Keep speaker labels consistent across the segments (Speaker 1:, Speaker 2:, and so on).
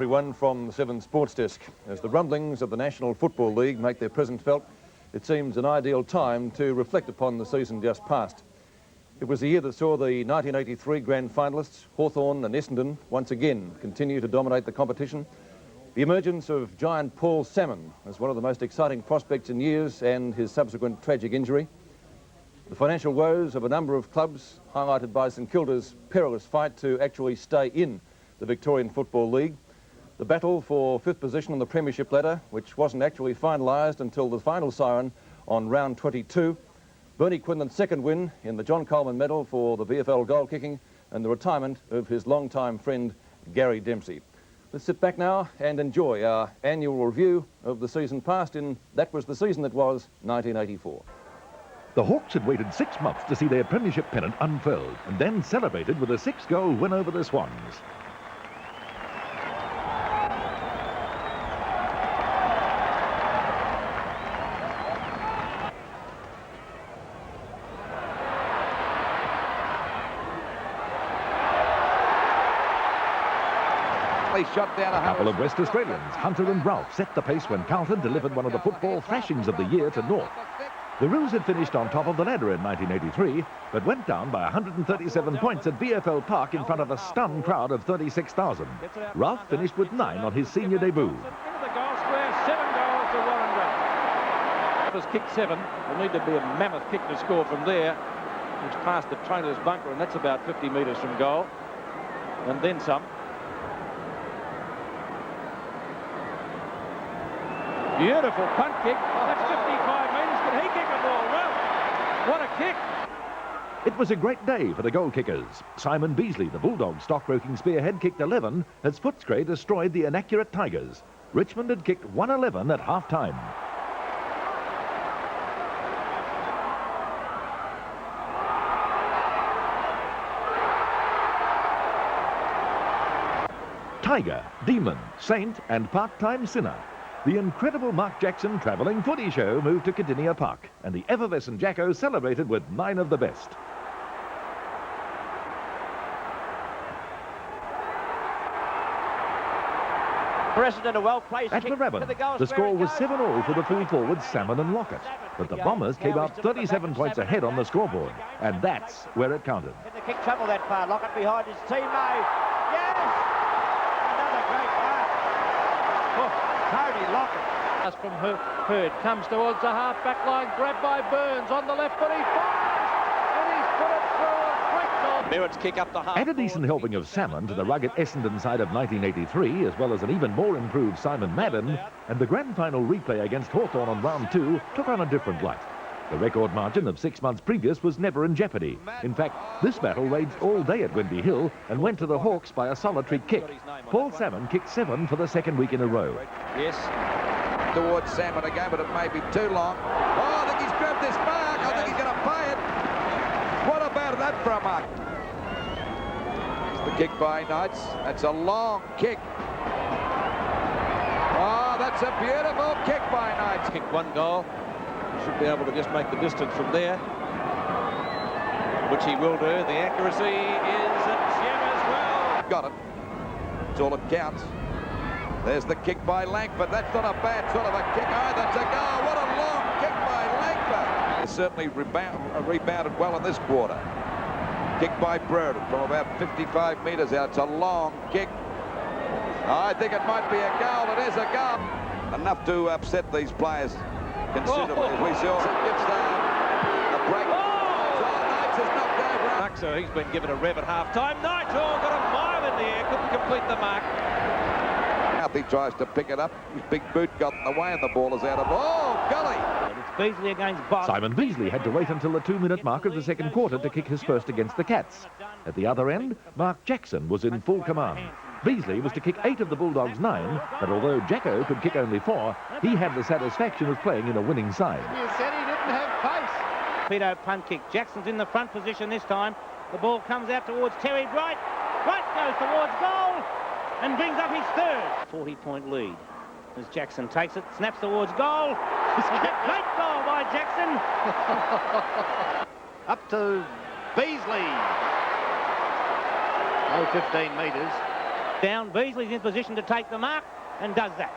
Speaker 1: everyone from the Ch7 Sports Desk. As the rumblings of the National Football League make their presence felt, it seems an ideal time to reflect upon the season just past. It was the year that saw the 1983 grand finalists, Hawthorn and Essendon, once again continue to dominate the competition. The emergence of giant Paul Salmon as one of the most exciting prospects in years and his subsequent tragic injury. The financial woes of a number of clubs, highlighted by St Kilda's perilous fight to actually stay in the Victorian Football League. The battle for fifth position on the Premiership ladder, which wasn't actually finalised until the final siren on round 22. Bernie Quinlan's second win in the John Coleman medal for the VFL goal kicking, and the retirement of his longtime friend Gary Dempsey. Let's sit back now and enjoy our annual review of the season past in That Was the Season That Was 1984.
Speaker 2: The Hawks had waited 6 months to see their Premiership pennant unfurled and then celebrated with a 6-goal win over the Swans.
Speaker 3: Shot down
Speaker 2: a couple of West Australians, Hunter and Ralph, set the pace when Carlton delivered one of the football thrashings of the year to North. The Roos had finished on top of the ladder in 1983, but went down by 137 points at VFL Park in front of a stunned crowd of 36,000. Ralph finished with 9 on his senior debut.
Speaker 4: Into the goal square, 7 goals to Warren Ralph. Has kicked 7. Will need to be a mammoth kick to score from there. It's past the trainer's bunker, and that's about 50 metres from goal. And then some. Beautiful punt kick. That's 55 metres. Can he kick a ball? Ralph, what a kick.
Speaker 2: It was a great day for the goal kickers. Simon Beasley, the Bulldogs' stockbroking spearhead, kicked 11 as Footscray destroyed the inaccurate Tigers. Richmond had kicked 111 at half-time. Tiger, Demon, Saint and part-time Sinner. The incredible Mark Jackson travelling footy show moved to Cardinia Park, and the effervescent Jacko celebrated with 9 of the best.
Speaker 5: President, a well-placed
Speaker 2: at Moorabbin, the score was 7-all for the full forwards Salmon and Lockett, but the Bombers came out 37 points ahead on the scoreboard, and that's where it counted.
Speaker 5: Did the kick travel that far? Lockett behind his teammate. Yes! Another great pass. Tony Lockett.
Speaker 4: From Hurd comes towards the half-back line, grabbed by Burns on the left foot, he fires, and he's put it through a great goal.
Speaker 5: Merritt's kick up the half.
Speaker 2: Add a decent helping of salmon to the rugged Essendon side of 1983, as well as an even more improved Simon Madden, and the grand final replay against Hawthorn on round 2 took on a different light. The record margin of 6 months previous was never in jeopardy. In fact, this battle raged all day at Windy Hill and went to the Hawks by a solitary kick. Paul Salmon kicked 7 for the second week in a row.
Speaker 3: Yes, towards Salmon again, but it may be too long. Oh, I think he's grabbed this mark. I think he's going to pay it. What about that for a mark? It's the kick by Knights. That's a long kick. Oh, that's a beautiful kick by Knights.
Speaker 4: Kick 1 goal. Should be able to just make the distance from there, which he will do. The accuracy is a gem as well.
Speaker 3: Got it. That's all it counts. There's the kick by Langford. That's not a bad sort of a kick. Oh, that's a goal. What a long kick by Langford. He certainly rebounded well in this quarter. Kick by Brereton from about 55 metres out. It's a long kick. I think it might be a goal. It is a goal. Enough to upset these players considerably. We saw it gives a break. Knights has knocked over.
Speaker 4: So he's been given a rev at half-time. Knights got a mile in the air, couldn't complete the mark.
Speaker 3: He tries to pick it up. His big boot got in the way and the ball is out of... Oh, golly!
Speaker 5: It's Beasley against Boss.
Speaker 2: Simon Beasley had to wait until the 2-minute mark of the second quarter to kick his first against the Cats. At the other end, Mark Jackson was in full command. Beasley was to kick 8 of the Bulldogs' 9, but although Jacko could kick only 4, he had the satisfaction of playing in a winning side.
Speaker 5: You said he didn't have pace. Pedo punt kick. Jackson's in the front position this time. The ball comes out towards Terry Bright. Bright goes towards goal and brings up his third. 40-point lead as Jackson takes it, snaps towards goal. Great goal by Jackson. Up to Beasley. Oh, 15 metres. Down, Beasley's in position to take the mark and does that.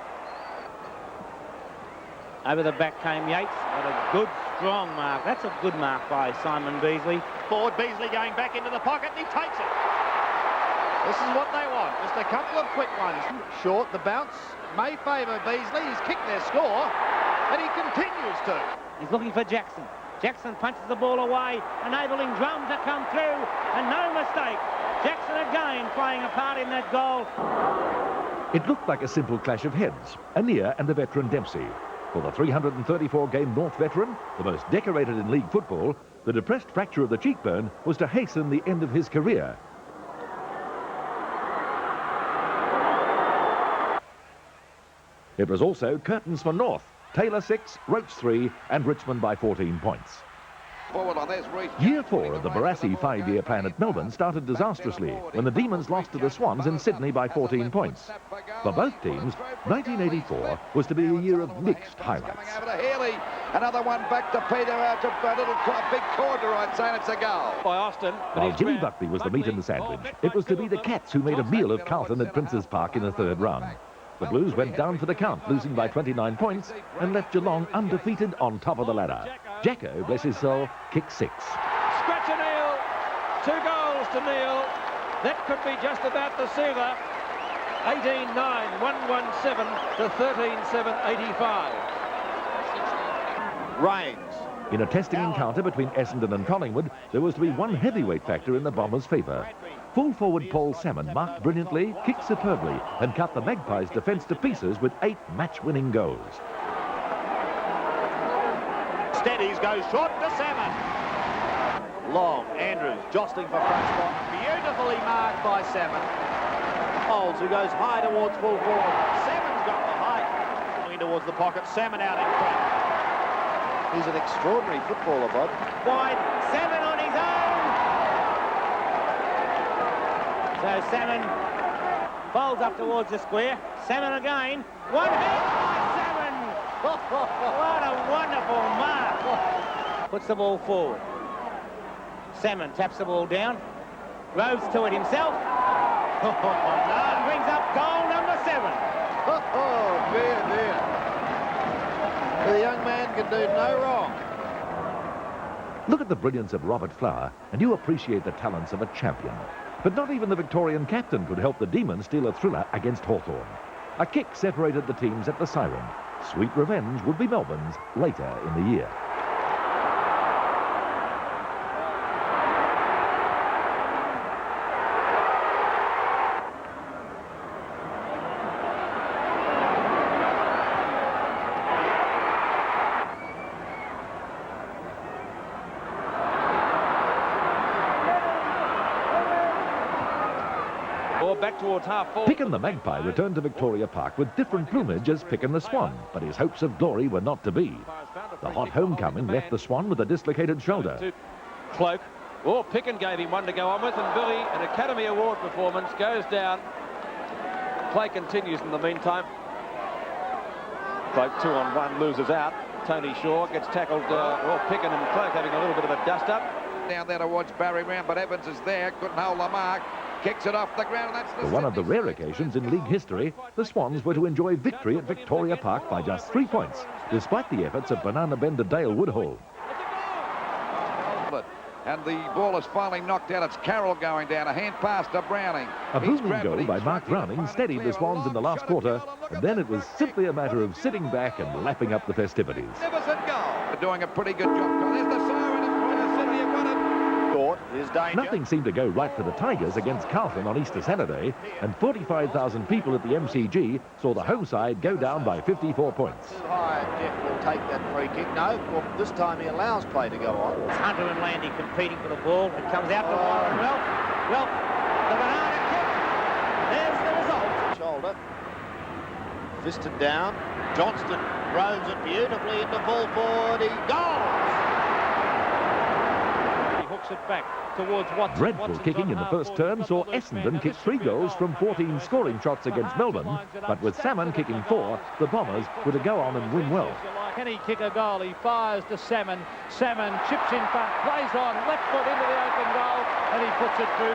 Speaker 5: Over the back came Yates. What a good, strong mark. That's a good mark by Simon Beasley.
Speaker 6: Forward, Beasley going back into the pocket, and he takes it. This is what they want, just a couple of quick ones. Short, the bounce may favour Beasley. He's kicked their score, and he continues to.
Speaker 5: He's looking for Jackson. Jackson punches the ball away, enabling Drum to come through, and no mistake. Jackson again playing a part in that goal.
Speaker 2: It looked like a simple clash of heads, Anir and the veteran Dempsey. For the 334-game North veteran, the most decorated in league football, the depressed fracture of the cheekbone was to hasten the end of his career. It was also curtains for North. Taylor 6, Roach 3 and Richmond by 14 points. Year 4 of the Barassi 5-year plan at Melbourne started disastrously when the Demons lost to the Swans in Sydney by 14 points. For both teams, 1984 was to be a year of mixed highlights.
Speaker 3: Another one back to Peter, out to a little big corner, I'd say, it's a goal.
Speaker 4: By Austin.
Speaker 2: While Jimmy Buckley was the meat in the sandwich, it was to be the Cats who made a meal of Carlton at Princes Park in the third round. The Blues went down for the count, losing by 29 points, and left Geelong undefeated on top of the ladder. Jacko, bless his soul, kicked 6.
Speaker 4: Scratch and Neil. 2 goals to Neil. That could be just about the sealer. 18-9, 117 to 13-7, 85.
Speaker 6: Rains.
Speaker 2: In a testing encounter between Essendon and Collingwood, there was to be one heavyweight factor in the Bombers' favour. Full forward Paul Salmon marked brilliantly, kicked superbly, and cut the Magpies' defence to pieces with 8 match-winning goals.
Speaker 6: Steadies, goes short to Salmon. Long, Andrews jostling for front spot. Beautifully marked by Salmon. Olds, who goes high towards full forward. Salmon's got the height. Going towards the pocket, Salmon out in front. He's an extraordinary footballer, Bob.
Speaker 5: Wide, Salmon on his own. So Salmon folds up towards the square. Salmon again. One hit by Salmon. What a wonderful mark. Puts the ball forward. Salmon taps the ball down. Roves to it himself. And brings up goal number 7.
Speaker 6: Oh, dear, dear. The young man can do no wrong.
Speaker 2: Look at the brilliance of Robert Flower, and you appreciate the talents of a champion. But not even the Victorian captain could help the Demons steal a thriller against Hawthorn. A kick separated the teams at the siren. Sweet revenge would be Melbourne's later in the year.
Speaker 4: Back towards half forward.
Speaker 2: Pick and the Magpie returned to Victoria Park with different plumage as Pick and the Swan, but his hopes of glory were not to be. The hot homecoming left the Swan with a dislocated shoulder.
Speaker 4: Cloak. Oh, Picken gave him one to go on with, and Billy, an Academy Award performance, goes down. Play continues in the meantime. Cloak 2-on-1 loses out. Tony Shaw gets tackled. Picken and Cloak having a little bit of a dust-up.
Speaker 3: Down there towards Barry Round, but Evans is there, couldn't hold the mark. Kicks it off the ground, and that's the
Speaker 2: For one of the rare occasions in league history, the Swans were to enjoy victory at Victoria Park by just 3 points, despite the efforts of banana bender Dale Woodhall.
Speaker 3: And the ball is finally knocked out. It's Carroll going down. A hand pass to Browning.
Speaker 2: A booming goal by Mark Browning steadied the Swans in the last quarter, and then it was simply a matter of sitting back and lapping up the festivities.
Speaker 3: Magnificent goal. They're doing a pretty good job. There's the siren, and Sydney have won it.
Speaker 6: Is danger.
Speaker 2: Nothing seemed to go right for the Tigers against Carlton on Easter Saturday, and 45,000 people at the MCG saw the home side go down by 54 points.
Speaker 6: Too high, Jeff will take that free kick. No, well, this time he allows play to go on.
Speaker 5: It's Hunter and Landy competing for the ball. It comes out to Warren. Well, the banana kick. There's the result.
Speaker 6: Shoulder. Fisted down. Johnston roams it beautifully into full forward. He goes!
Speaker 4: It back towards Watson.
Speaker 2: Dreadful kicking in the first term saw Essendon kick 3 goals from 14 scoring shots against Melbourne, but with Salmon kicking 4, the Bombers were to go on and win well.
Speaker 7: Can he kick a goal? He fires to Salmon. Salmon chips in front, plays on, left foot into the open goal, and he puts it through.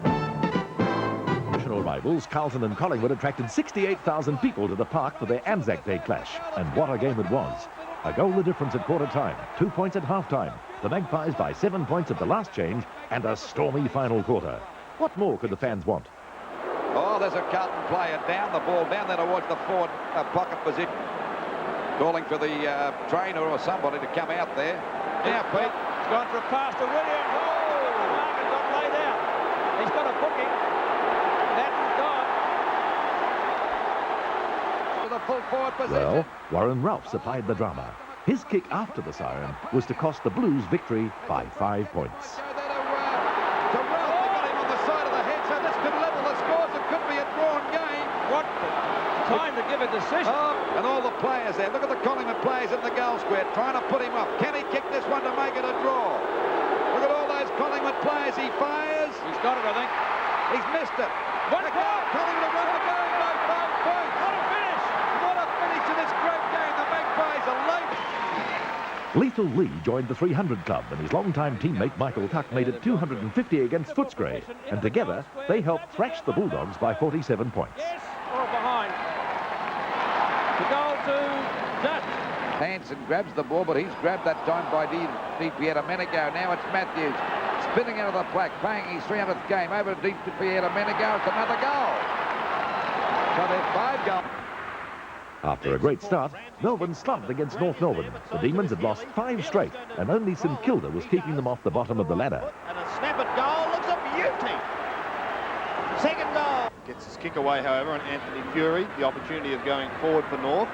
Speaker 2: National title rivals, Carlton and Collingwood, attracted 68,000 people to the park for their Anzac Day clash. And what a game it was. A goal the difference at quarter time, 2 points at half-time, the Magpies by 7 points at the last change, and a stormy final quarter. What more could the fans want?
Speaker 3: Oh, there's a Carlton player down the ball, down there towards the forward pocket position. Calling for the trainer or somebody to come out there. Now, Pete.
Speaker 4: He's gone for a pass to Williams. Oh, the marker got laid out. He's got a booking. That's gone.
Speaker 3: To the full forward position.
Speaker 2: Well, Warren Ralph supplied the drama. His kick after the siren was to cost the Blues victory by 5 points.
Speaker 3: To Ralph, they got him on the side of the head, so this could level the scores. It could be a drawn game.
Speaker 4: What time to give a decision.
Speaker 3: Oh, and all the players there. Look at the Collingwood players in the goal square trying to put him up. Can he kick this one to make it a draw? Look at all those Collingwood players. He fires.
Speaker 4: He's got it, I think.
Speaker 3: He's missed it.
Speaker 4: One goal.
Speaker 3: Collingwood have won the game by 5 points.
Speaker 4: What a finish.
Speaker 3: What a finish to this great game. The Magpies are late.
Speaker 2: Lethal Lee joined the 300 club, and his longtime teammate Michael Tuck made it 250 against Footscray, and together they helped thrash the Bulldogs by 47 points.
Speaker 4: Yes, or behind. The goal to Dutch.
Speaker 3: Hansen grabs the ball, but he's grabbed that time by Di Pierdomenico. Now it's Matthews spinning out of the plaque, playing his 300th game over to Di Pierdomenico. It's another goal. So there's 5 goals.
Speaker 2: After a great start, Melbourne slumped against North Melbourne. The Demons had lost 5 straight, and only St Kilda was keeping them off the bottom of the ladder.
Speaker 6: And a snap at goal looks a beauty. Second goal. Gets his kick away, however, and Anthony Fury, the opportunity of going forward for North.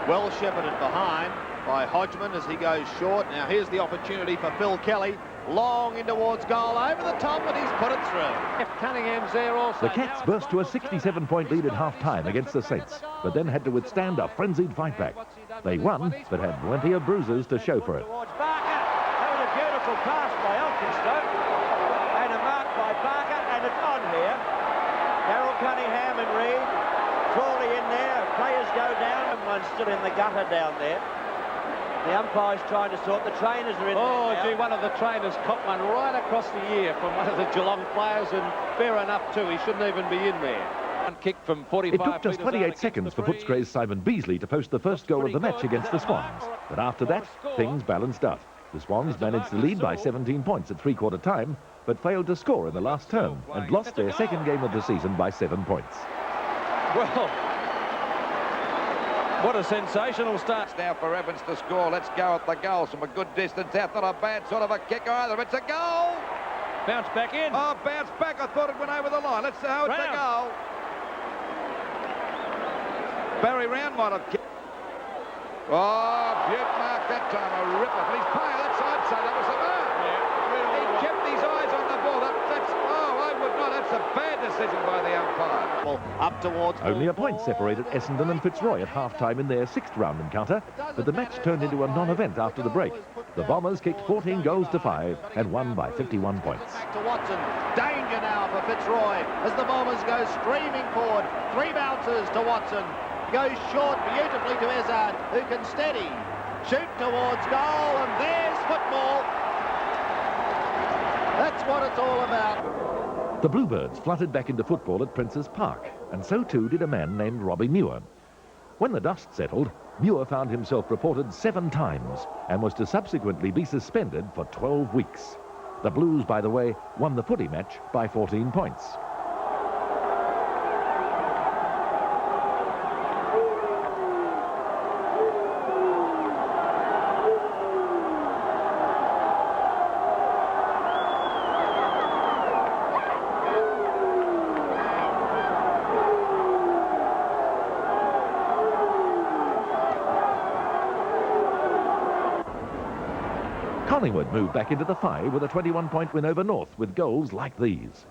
Speaker 6: Well shepherded behind by Hodgman as he goes short. Now here's the opportunity for Phil Kelly. Long in towards goal, over the top, and he's put it through.
Speaker 4: Cunningham's there also.
Speaker 2: The Cats burst to a 67-point lead at half-time against the Saints, but then had to withstand a frenzied fight back. They won, but had plenty of bruises to show for it.
Speaker 4: Towards Barker. That was a beautiful pass by Elphinstone. And a mark by Barker, and it's on here. Darryl Cunningham and Reid. Crawley in there. Players go down, and one's still in the gutter down there. The umpire's trying to sort. The trainers are in there.
Speaker 7: Oh, gee, one of the trainers caught one right across the ear from one of the Geelong players, and fair enough, too. He shouldn't even be in there.
Speaker 4: One kick from 45
Speaker 2: It took just 28 seconds for Footscray's Simon Beasley to post the first goal of the match against the Swans. But after that, things balanced out. The Swans managed to lead by 17 points at three-quarter time, but failed to score in the last term and lost their second game of the season by 7 points.
Speaker 4: Well, what a sensational start.
Speaker 3: Now for Evans to score. Let's go at the goals from a good distance out. Not a bad sort of a kick either. It's a goal.
Speaker 4: Bounce back in.
Speaker 3: Oh, bounce back. I thought it went over the line. Let's see how it's a goal. Barry Round might have kicked. Oh, Butte mark that time. A ripper. But he's paying. That's, I'd say that was a mark. He kept his eyes on the ball. I would not. That's a bad decision by the umpire.
Speaker 6: Well, up towards...
Speaker 2: Only a point separated Essendon and Fitzroy at half-time in their 6th round encounter, but the match turned into a non-event after the break. The Bombers kicked 14 goals to 5 and won by 51 points.
Speaker 6: Back to Watson. Danger now for Fitzroy as the Bombers go streaming forward. 3 bounces to Watson. Goes short beautifully to Izzard, who can steady. Shoot towards goal, and there's football. That's what it's all about.
Speaker 2: The Bluebirds fluttered back into football at Prince's Park, and so too did a man named Robbie Muir. When the dust settled, Muir found himself reported 7 times and was to subsequently be suspended for 12 weeks. The Blues, by the way, won the footy match by 14 points. Collingwood moved back into the fight with a 21-point win over North with goals like these.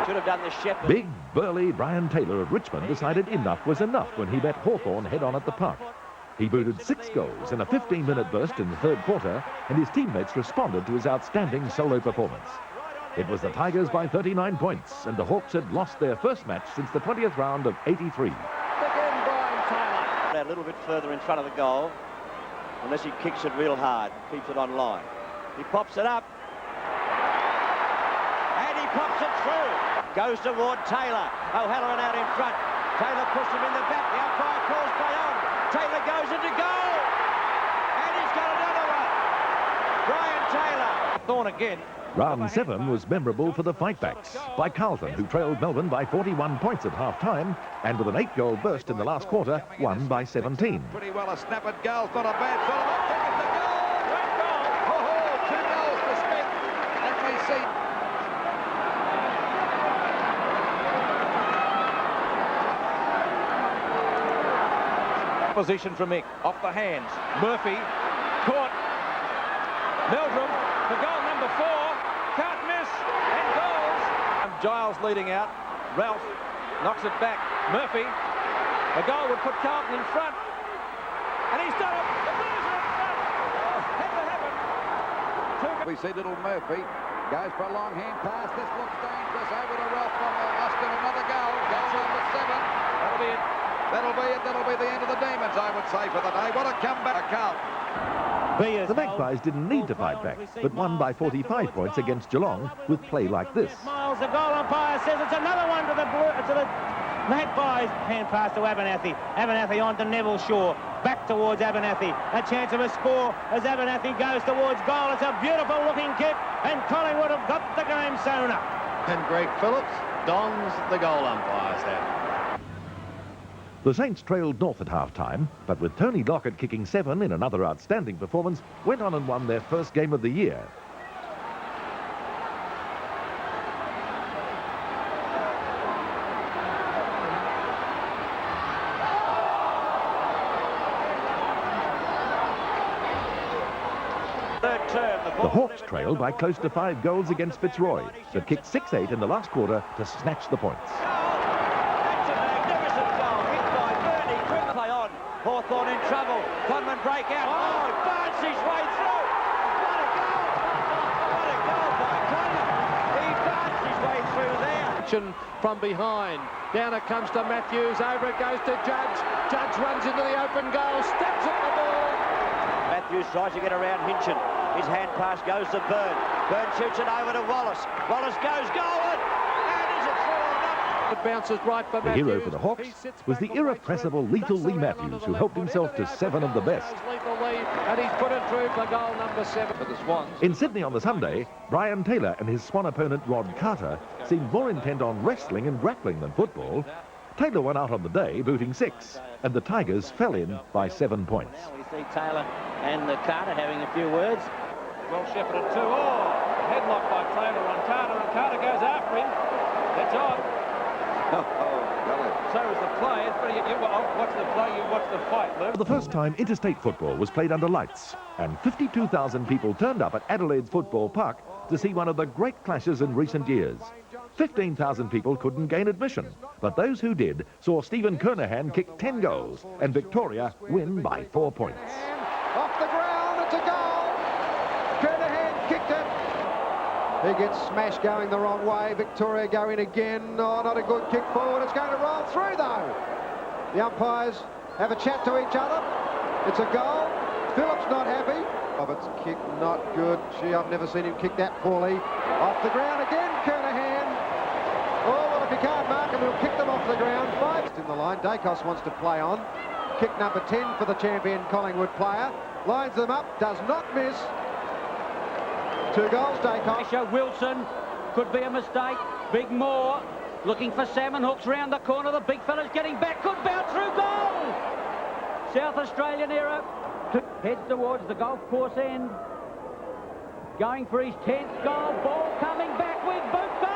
Speaker 4: Should have done the Shepherd.
Speaker 2: Big, burly Brian Taylor of Richmond decided enough was enough when he met Hawthorn head-on at the Park. He booted 6 goals in a 15-minute burst in the 3rd quarter, and his teammates responded to his outstanding solo performance. It was the Tigers by 39 points, and the Hawks had lost their first match since the 20th round of 83.
Speaker 6: Again, Brian Taylor. A little bit further in front of the goal, unless he kicks it real hard, keeps it on line. He pops it up, and he pops it through. Goes toward Taylor. O'Halloran out in front. Taylor pushed him in the back. The umpire calls play on. Taylor goes into goal, and he's got another one. Brian Taylor.
Speaker 4: Thorne again.
Speaker 2: Round 7 was memorable for the fightbacks by Carlton, who trailed Melbourne by 41 points at half-time, and with an 8-goal burst in the last quarter, won by 17.
Speaker 3: Pretty well a snap at goal. Not a bad sort of a kick at the goal. Great goal. Oh, 2 goals to Smith. Let me see.
Speaker 4: Position from Mick. Off the hands. Murphy. Caught. Meldrum for goal number 4. Can't miss. And goals. Giles leading out. Ralph knocks it back. Murphy. A goal would put Carlton in front. And he's done it. The Blues are in front. Had to happen.
Speaker 3: We see little Murphy goes for a long hand pass. This looks dangerous. Over to Ralph from Austin. Another goal. Goal number 7.
Speaker 4: That'll be it.
Speaker 3: That'll be it. That'll be the end of the Demons, I would say, for the day. What a comeback.
Speaker 2: The Magpies didn't need to fight back, but won by 45 points against Geelong with play like this.
Speaker 5: Miles, the goal umpire says it's another one to the Magpies. Hand pass to Abernathy. Abernathy on to Neville Shaw. Back towards Abernathy. A chance of a score as Abernathy goes towards goal. It's a beautiful looking kick, and Collingwood have got the game sewn up.
Speaker 6: And Greg Phillips dons the goal umpire's hat.
Speaker 2: The Saints trailed north at half-time, but with Tony Lockett kicking 7 in another outstanding performance, went on and won their first game of the year. The Hawks trailed by close to 5 goals against Fitzroy, but kicked 6-8 in the last quarter to snatch the points.
Speaker 6: Hawthorn in trouble. Conman break out. Oh, barged his way through. What a goal! What a goal by Conman. He barged his way through there.
Speaker 7: From behind. Down it comes to Matthews. Over it goes to Judge. Judge runs into the open goal. Steps at the ball.
Speaker 6: Matthews tries to get around Hinchin. His hand pass goes to Byrne. Byrne shoots it over to Wallace. Wallace goes goal. And is it through or not?
Speaker 7: It bounces right for
Speaker 2: The
Speaker 7: Matthews.
Speaker 2: hero for the Hawks was the irrepressible Lethal Lee Matthews, who helped himself to 7 of the best.
Speaker 7: Lethal Lee, and he's put it through for goal number 7 for the Swans.
Speaker 2: In Sydney on the Sunday, Brian Taylor and his Swan opponent Rod Carter seemed more intent on wrestling and grappling than football. Taylor won out on the day, booting 6, and the Tigers fell in by 7 points.
Speaker 5: Now we see Taylor and Carter having a few words.
Speaker 4: Well shepherded too. Oh, headlock by Taylor on Carter, and Carter goes after him. That's odd. So is the play. It's pretty, you watch the play, you watch the fight, Luke.
Speaker 2: For the first time, interstate football was played under lights, and 52,000 people turned up at Adelaide's Football Park to see one of the great clashes in recent years. 15,000 people couldn't gain admission, but those who did saw Stephen Kernahan kick 10 goals and Victoria win by 4 points.
Speaker 8: Off the ground, it's a goal. Kernahan kicked it. He gets smashed going the wrong way. Victoria go in again. Oh, not a good kick forward. It's going to roll through, though. The umpires have a chat to each other. It's a goal. Phillips not happy. Roberts kick not good. Gee, I've never seen him kick that poorly. Off the ground again, Kernahan. Oh, well, if he can't mark him, he'll kick them off the ground. 5 in the line. Dacos wants to play on. Kick number 10 for the champion Collingwood player. Lines them up. Does not miss. 2 goals, Dacos.
Speaker 9: Wilson could be a mistake. Big Moore looking for salmon hooks round the corner. The big fella's getting back. Could bounce through goal. South Australian era heads towards the golf course end. Going for his 10th goal. Ball coming back with boot goal.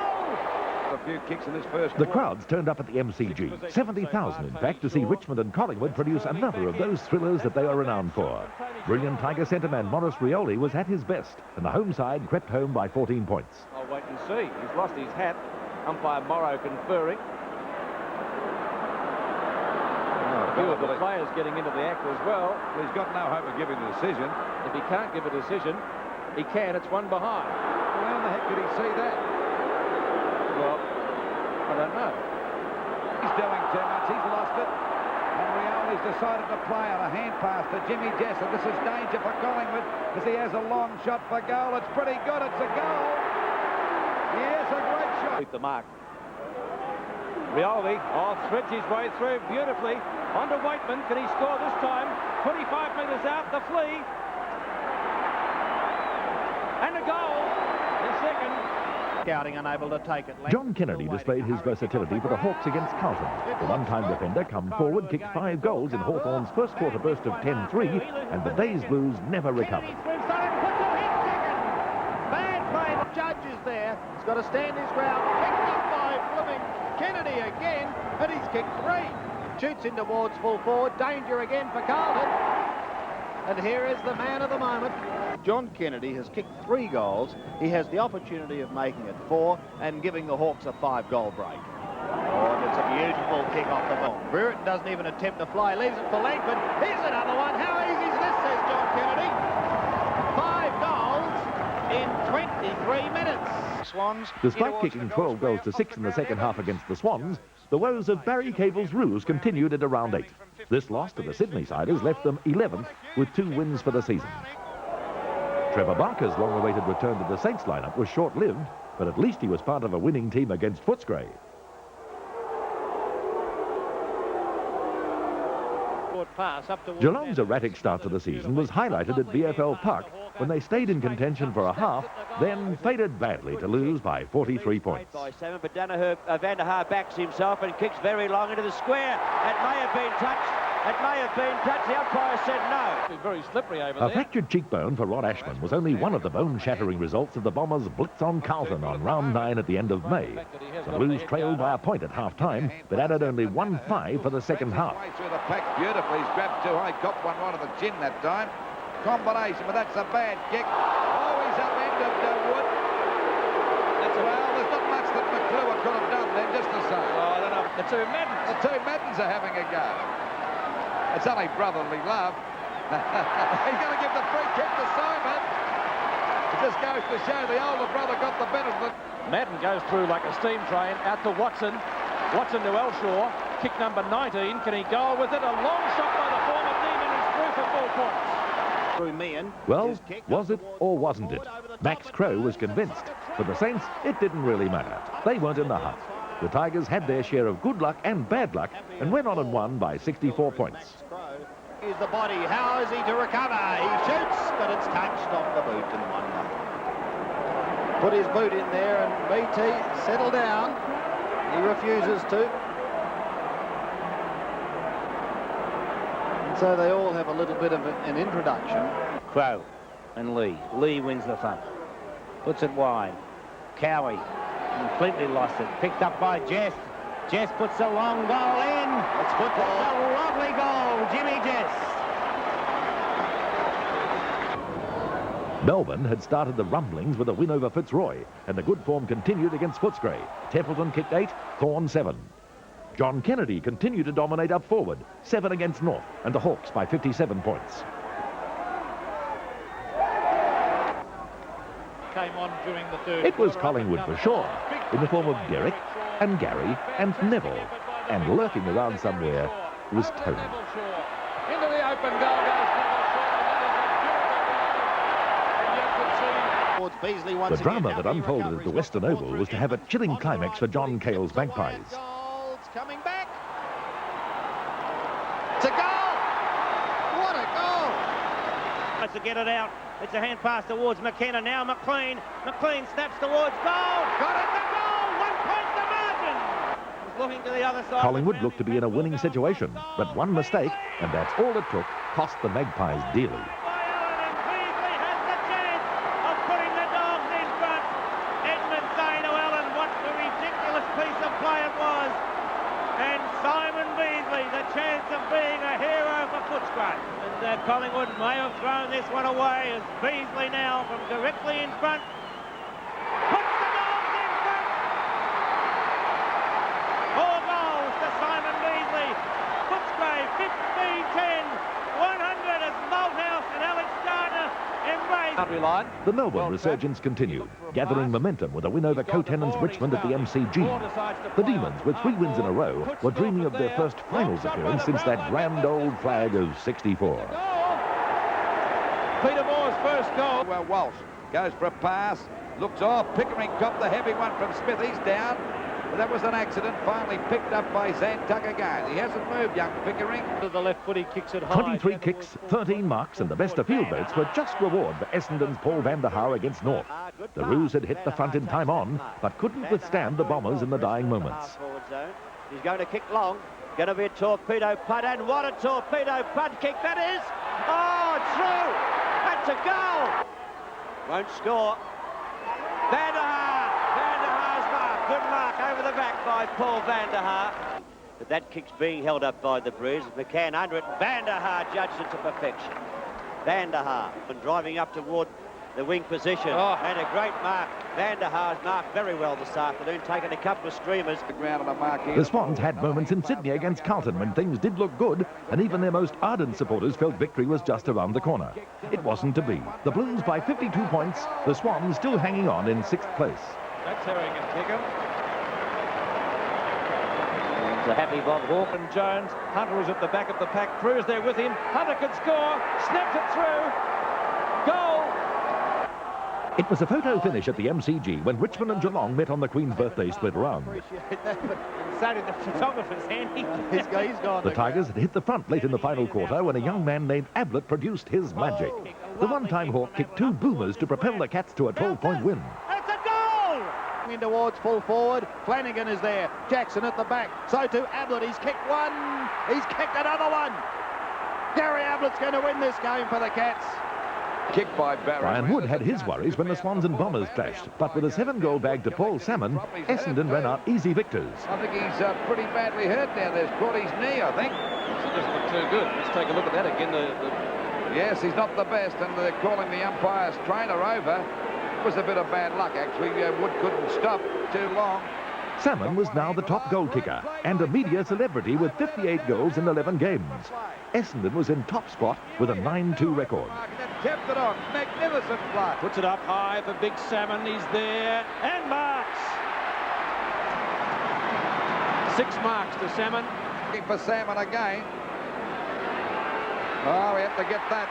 Speaker 3: A few kicks in this first
Speaker 2: The crowds turned up at the MCG, 70,000 in fact, to see Richmond and Collingwood produce another of those thrillers that they are renowned for. Brilliant Tiger centreman Maurice Rioli was at his best, and the home side crept home by 14 points.
Speaker 4: I'll wait and see. He's lost his hat. Umpire Morrow conferring. A few of the players getting into the act as well.
Speaker 3: He's got no hope of giving a decision.
Speaker 4: If he can't give a decision, he can. It's one behind.
Speaker 3: How the heck did he see that?
Speaker 4: Well, I don't know.
Speaker 3: He's doing too much. He's lost it. And Rioli's decided to play on a hand pass to Jimmy Jess. And this is danger for Collingwood as he has a long shot for goal. It's pretty good. It's a goal. Yes, a great shot.
Speaker 7: Keep the mark.
Speaker 4: Rioli, threads his way through beautifully. On to Waitman. Can he score this time? 25 metres out, the flea. And a goal. The second.
Speaker 5: Scouting unable to take it.
Speaker 2: John Kennedy displayed his versatility for the Hawks against Carlton. The one-time defender come forward, kicked 5 goals in Hawthorn's first quarter burst of 10-3, and the Days Blues never recovered.
Speaker 6: Bad play. The judge is there. He's got to stand his ground. Picked up by Fleming. Kennedy again, and he's kicked 3. Shoots in towards full forward. Danger again for Carlton. And here is the man of the moment. John Kennedy has kicked 3 goals. He has the opportunity of making it 4 and giving the Hawks a 5-goal break. Oh, and it's a beautiful kick off the ball. Brereton doesn't even attempt to fly, leaves it for Langford. Here's another one. How easy is this, says John Kennedy. 5 goals in 23 minutes. Swans.
Speaker 2: Despite kicking 12 goals to 6 in the second half against the Swans, the woes of Barry Cable's Roos continued into round 8. This loss to the Sydney-siders left them 11th with 2 wins for the season. Trevor Barker's long-awaited return to the Saints lineup was short-lived, but at least he was part of a winning team against Footscray. Geelong's erratic start to the season was highlighted at VFL Park when they stayed in contention for a half, then faded badly to lose by 43 points.
Speaker 9: By 7, but Van der Haar backs himself and kicks very long into the square. It may have been touched. It may have been touched. The umpire said no.
Speaker 4: Very slippery over
Speaker 2: A
Speaker 4: there.
Speaker 2: fractured cheekbone for Rod Ashman was only one of the bone-shattering results of the Bombers' blitz on Carlton on round 9 at the end of May. The Blues trailed by a point at half-time, but added only 1-5 for the second half.
Speaker 3: Through the pack beautifully. He's grabbed 2 high, got one right on the chin that time. Combination, but that's a bad kick. Oh, he's up end of the wood. Well, there's not much that McClure could have done then, just the same.
Speaker 4: Oh, I don't know. The two Maddens
Speaker 3: are having a go. It's only brotherly love. He's going to give the free kick to Simon. It just goes to show the older brother got the benefit.
Speaker 4: Madden goes through like a steam train out to Watson. Watson to Elshaw. Kick number 19. Can he go with it? A long shot by the former Demon. He's through for 4 points.
Speaker 2: Well, was it or wasn't it? Max Crowe was convinced. For the Saints, it didn't really matter. They weren't in the hunt. The Tigers had their share of good luck and bad luck and went on and won by 64 points.
Speaker 6: Here's the body. How is he to recover? He shoots, but it's touched off the boot and 1-0. Put his boot in there and BT settle down. He refuses to. So they all have a little bit of an introduction.
Speaker 5: Crowe and Lee. Lee wins the front. Puts it wide. Cowie completely lost it. Picked up by Jess. Jess puts a long goal in.
Speaker 6: It's football.
Speaker 5: A lovely goal, Jimmy Jess.
Speaker 2: Melbourne had started the rumblings with a win over Fitzroy, and the good form continued against Footscray. Templeton kicked 8, Thorne 7. John Kennedy continued to dominate up forward, 7 against North, and the Hawks by 57 points.
Speaker 7: Came on during the third.
Speaker 2: It was Collingwood for sure, in the form of Derek and Gary and Neville, and lurking around somewhere was Tony.
Speaker 4: Into the open goal goes Neville.
Speaker 2: The drama that unfolded at the Western Oval was to have a chilling climax for John Cale's Magpies.
Speaker 6: Coming back. It's a goal! What a goal!
Speaker 5: Tries to get it out. It's a hand pass towards McKenna. Now McLean. McLean snaps towards goal. Got it, the goal! 1 point the margin! He's looking to the other side.
Speaker 2: Collingwood looked to be in a winning situation, but one mistake, and that's all it took, cost the Magpies dearly.
Speaker 5: And Collingwood may have thrown this one away as Beasley now from directly in front puts the goals in front. 4 goals to Simon Beasley. Footscray 15-10. 100 as Malthouse and Alex Gardner space.
Speaker 7: Boundary line.
Speaker 2: The Melbourne resurgence continued, gathering momentum with a win over co-tenants Richmond at the MCG. The Demons, with 3 wins in a row, were dreaming of their first finals appearance since that grand old flag of '64.
Speaker 3: Peter Moore's first goal. Well, Walsh goes for a pass, looks off. Pickering copped the heavy one from Smith. He's down. But that was an accident, finally picked up by Zantuck again. He hasn't moved, young Pickering.
Speaker 5: To the left foot, he kicks it high.
Speaker 2: 23 kicks, 13 marks, and the best of field votes were just reward for Essendon's Paul van der Haar against North. The Roos had hit the front in time on, but couldn't withstand the Bombers in the dying moments.
Speaker 6: He's going to kick long. Going to be a torpedo punt, and what a torpedo punt kick that is! Oh, it's through! That's a goal! Won't score. Van der Haar! Van der Haar's mark. Good mark over the back by Paul van der Haar. But that kick's being held up by the Breeze. McCann under it. Van der Haar judged it to perfection. Van der Haar and driving up toward the wing position. And a great mark. Van der Haar's marked very well this afternoon, taking a couple of streamers.
Speaker 2: The Swans had moments in Sydney against Carlton when things did look good, and even their most ardent supporters felt victory was just around the corner. It wasn't to be. The Blues by 52 points, the Swans still hanging on in 6th place.
Speaker 4: That's Herring and Pickham.
Speaker 5: The happy Bob Hawke.
Speaker 4: And Jones. Hunter was at the back of the pack. Crew's there with him. Hunter could score. Snaps it through. Goal.
Speaker 2: It was a photo finish at the MCG when Richmond and Geelong met on the Queen's birthday split round.
Speaker 5: So did the photographer's handy.
Speaker 6: He's gone.
Speaker 2: The Tigers had hit the front late in the final quarter when a young man named Ablett produced his magic. The one-time Hawk kicked 2 boomers to propel the Cats to a 12-point win.
Speaker 6: It's a goal! In towards full forward. Flanagan is there. Jackson at the back. So too Ablett. He's kicked one. He's kicked another one. Gary Ablett's going to win this game for the Cats.
Speaker 3: Kick by Barry.
Speaker 2: Brian Wood had his worries when the Swans and Bombers clashed, but with a 7-goal bag to Paul Salmon, Essendon ran out easy victors.
Speaker 3: I think he's pretty badly hurt now. There's brought his knee, I think.
Speaker 4: It doesn't look too good. Let's take a look at that again.
Speaker 3: Yes, he's not the best, and they're calling the umpire's trainer over. It was a bit of bad luck, actually. Wood couldn't stop too long.
Speaker 2: Salmon was now the top goal kicker and a media celebrity with 58 goals in 11 games. Essendon was in top spot with a 9-2 record.
Speaker 3: Kept it on. Magnificent fly.
Speaker 4: Puts it up high for Big Salmon. He's there and marks. 6 marks to Salmon.
Speaker 3: Looking for Salmon again. Oh, we have to get that.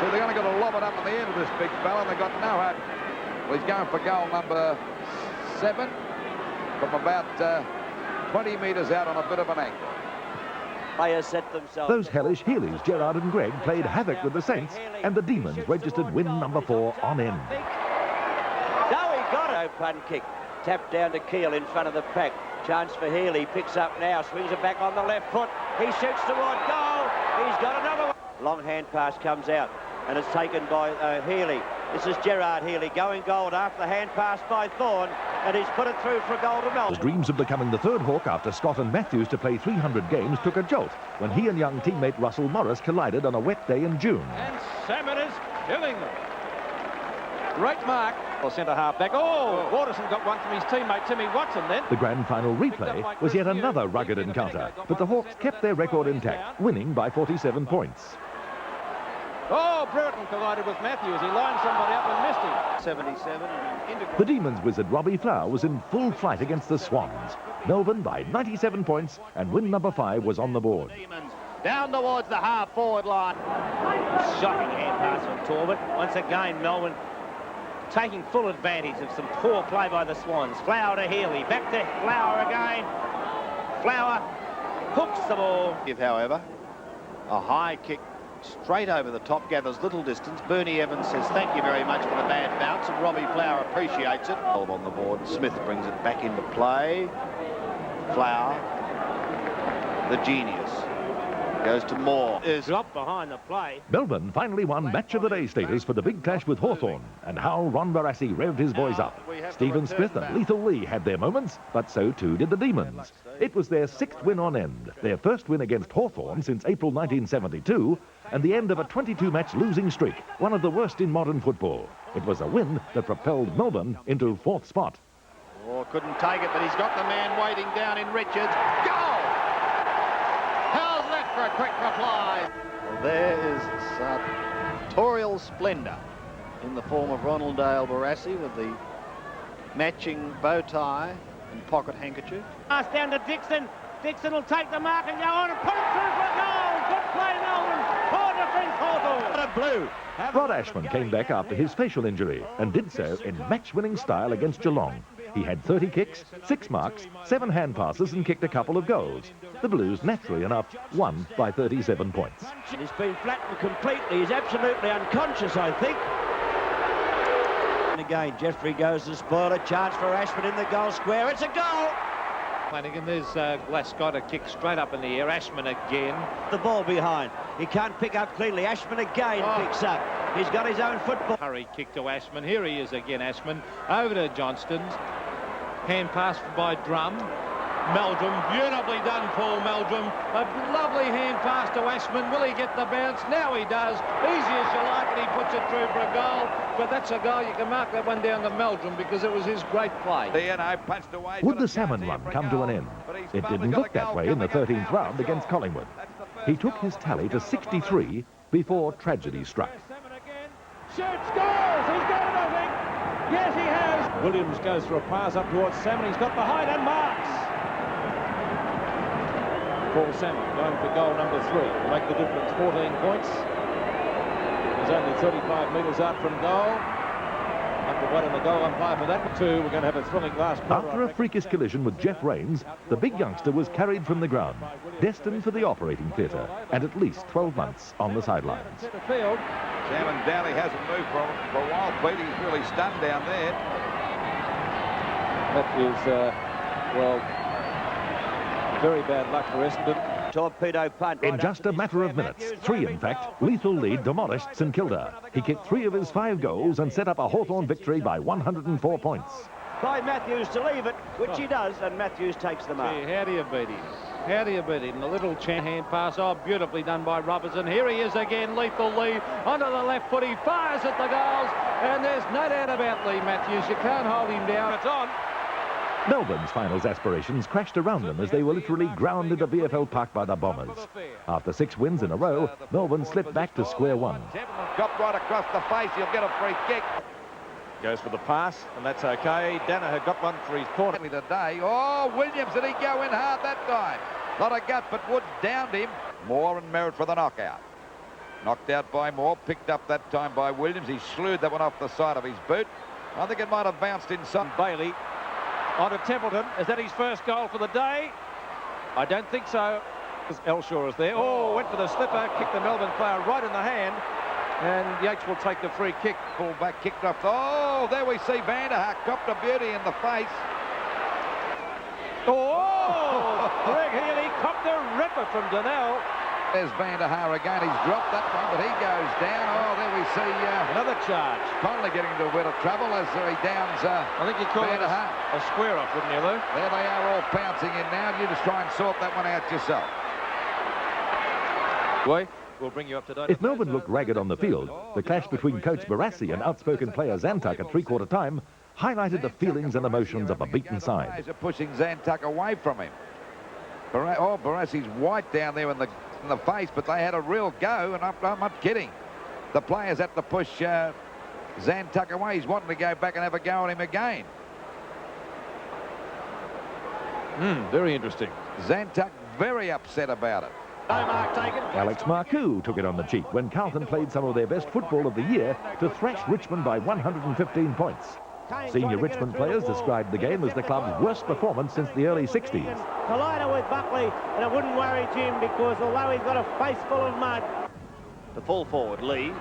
Speaker 3: So they're going to lob it up in the end of this big fella, and they've got no hope. Well, he's going for goal number 7 from about 20 metres out on a bit of an angle.
Speaker 6: Players set themselves.
Speaker 2: Those hellish Heelys, Gerard and Gregg, played havoc with the Saints, and the Demons registered win number 4 on end.
Speaker 6: No, he got it. Punt kick. Tapped down to Keel in front of the pack. Chance for Healy. Picks up now. Swings it back on the left foot. He shoots toward goal. He's got another one. Long hand pass comes out, and it's taken by Healy. This is Gerard Healy going gold after the hand pass by Thorne, and he's put it through for a goal to Melbourne.
Speaker 2: His dreams of becoming the 3rd Hawk after Scott and Matthews to play 300 games took a jolt when he and young teammate Russell Morris collided on a wet day in June.
Speaker 4: And Salmon is killing them. Great mark. Well, centre half back. Oh, Waterson got one from his teammate Timmy Watson then.
Speaker 2: The grand final replay was yet another rugged encounter, but the Hawks kept their record intact, winning by 47 points.
Speaker 4: Oh, Brereton collided with Matthews. He lined somebody up and missed him.
Speaker 6: 77.
Speaker 2: The Demons wizard Robbie Flower was in full flight against the Swans. Melbourne by 97 points, and win number 5 was on the board.
Speaker 6: Demons down towards the half-forward line.
Speaker 5: Shocking hand pass from Talbot. Once again, Melbourne taking full advantage of some poor play by the Swans. Flower to Healy. Back to Flower again. Flower hooks the ball.
Speaker 6: However, a high kick straight over the top, gathers little distance. Bernie Evans says thank you very much for the bad bounce, and Robbie Flower appreciates it. On the board, Smith brings it back into play. Flower, the genius, goes to Moore.
Speaker 5: Is dropped behind the play.
Speaker 2: Melbourne finally won Match of the Day status for the big clash with Hawthorn, and how Ron Barassi revved his boys up. Stephen Smith and Lethal Lee had their moments, but so too did the Demons. It was their 6th win on end, their first win against Hawthorn since April 1972, and the end of a 22-match losing streak, one of the worst in modern football. It was a win that propelled Melbourne into 4th spot.
Speaker 6: Oh, couldn't take it, but he's got the man waiting down in Richards. Goal! How's that for a quick reply? Well, there is pictorial splendour in the form of Ronald Dale Barassi with the matching bow tie and pocket handkerchief.
Speaker 5: Pass down to Dixon. Dixon will take the mark and go on and put it through for a goal. Good play, Melbourne. Poor defence, Hawthorn.
Speaker 6: What a blue.
Speaker 2: Rod Ashman came back after his facial injury and did so in match-winning style against Geelong. He had 30 kicks, 6 marks, 7 hand passes and kicked a couple of goals. The Blues, naturally enough, won by 37 points.
Speaker 9: He's been flattened completely. He's absolutely unconscious, I think. And again, Jeffrey goes to spoil a chance for Ashford in the goal square. It's a goal!
Speaker 7: Flanagan, there's Glasgow kick straight up in the air. Ashman again.
Speaker 9: The ball behind. He can't pick up cleanly. Ashman again picks up. He's got his own football.
Speaker 7: Hurry kick to Ashman. Here he is again, Ashman. Over to Johnston. Hand pass by Drum. Meldrum, beautifully done, Paul Meldrum. A lovely hand pass to Ashman. Will he get the bounce? Now he does. Easy as you like, and he puts it through for a goal. But that's a goal. You can mark that one down to Meldrum because it was his great play.
Speaker 2: Would the salmon run come to an end? It didn't look that way in the 13th round against Collingwood. He took his tally to 63 before tragedy struck.
Speaker 4: Shoots, scores! He's got it, I think. Yes, he has. Williams goes for a pass up towards Salmon. He's got the height and marks. Paul Salmon going for goal number 3 to make the difference 14 points. He's only 35 metres out from goal. Up to one in the goal umpire for that. 2, we're going to have a thrilling last quarter.
Speaker 2: After a freakish collision with Jeff Rains, the big youngster was carried from the ground, destined for the operating theatre, and at least 12 months on the sidelines.
Speaker 3: Salmon Daly hasn't moved for a while, Pete. He's really stunned down there.
Speaker 4: That is, well, very bad luck for Essendon.
Speaker 9: Torpedo punt.
Speaker 2: In just a matter of minutes, 3 in fact, lethal lead demolished St Kilda. He kicked 3 of his 5 goals and set up a Hawthorn victory by 104 points.
Speaker 9: By Matthews to leave it, which he does, and Matthews takes the mark.
Speaker 7: How do you beat him? How do you beat him? The little hand pass, oh, beautifully done by Robertson. Here he is again, lethal Lee, onto the left foot. He fires at the goals, and there's no doubt about Lee Matthews. You can't hold him down. It's on.
Speaker 2: Melbourne's finals aspirations crashed around them as they were literally ground into VFL Park by the Bombers. After 6 wins in a row, Melbourne slipped back to square one.
Speaker 3: Got right across the face. He'll get a free kick.
Speaker 4: Goes for the pass, and that's okay. Danaher got one for his corner.
Speaker 3: Today. Oh, Williams, did he go in hard that time? Lot of gut, but Woods downed him. Moore and Merritt for the knockout. Knocked out by Moore, picked up that time by Williams. He slewed that one off the side of his boot. I think it might have bounced in some.
Speaker 4: Bailey onto Templeton. Is that his first goal for the day? I don't think so. Elshaw is there. Oh, went for the slipper, kicked the Melbourne player right in the hand. And Yates will take the free kick.
Speaker 3: Pulled back, kicked off. Oh, there we see Vanderhaar copped a beauty in the face.
Speaker 4: Oh, Greg Healy copped a ripper from Donnell.
Speaker 3: There's Vanderhaar again. He's dropped that one, but he goes down. Oh, there we see
Speaker 4: another charge.
Speaker 3: Connolly getting into a bit of trouble as he downs
Speaker 4: I think you call it a square off, wouldn't you, Lou?
Speaker 3: There they are all pouncing in now. You just try and sort that one out yourself.
Speaker 4: Boy, we'll bring you up to date.
Speaker 2: If Melbourne looked ragged on the field, the clash between coach Barassi and outspoken player Zantuck at three-quarter time highlighted the feelings and emotions of a beaten side.
Speaker 3: Guys are pushing Zantuck away from him. Barassi's white down there in the face, but they had a real go, and I'm not kidding. The players had to push Zantuck away. He's wanting to go back and have a go at him again.
Speaker 4: Very interesting.
Speaker 3: Zantuck very upset about it.
Speaker 6: No mark taken.
Speaker 2: Alex Marcoux took it on the cheek when Carlton played some of their best football of the year to thrash Richmond by 115 points. Senior Richmond players described the game as the club's worst performance since the early 60s.
Speaker 5: Collider with Buckley, and it wouldn't worry Jim because although he's got a face full of mud.
Speaker 6: The full forward, Lee.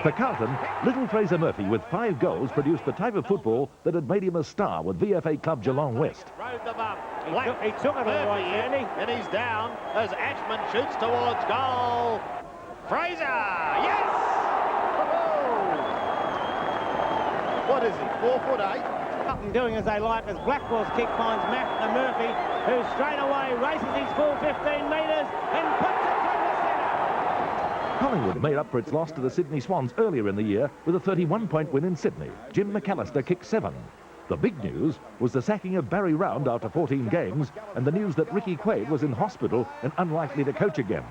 Speaker 2: For Carlton, little Fraser Murphy with 5 goals produced the type of football that had made him a star with VFA club Geelong West.
Speaker 5: Rode them up. He took it all right, Andy.
Speaker 6: And he's down as Ashman shoots towards goal. Fraser, yes! What is he, 4'8"?
Speaker 5: Doing as they like as Blackwell's kick finds Matt Murphy, who straight away races his full 15 metres and puts it through the centre.
Speaker 2: Collingwood made up for its loss to the Sydney Swans earlier in the year with a 31-point win in Sydney. Jim McAllister kicked 7. The big news was the sacking of Barry Round after 14 games and the news that Ricky Quaid was in hospital and unlikely to coach again.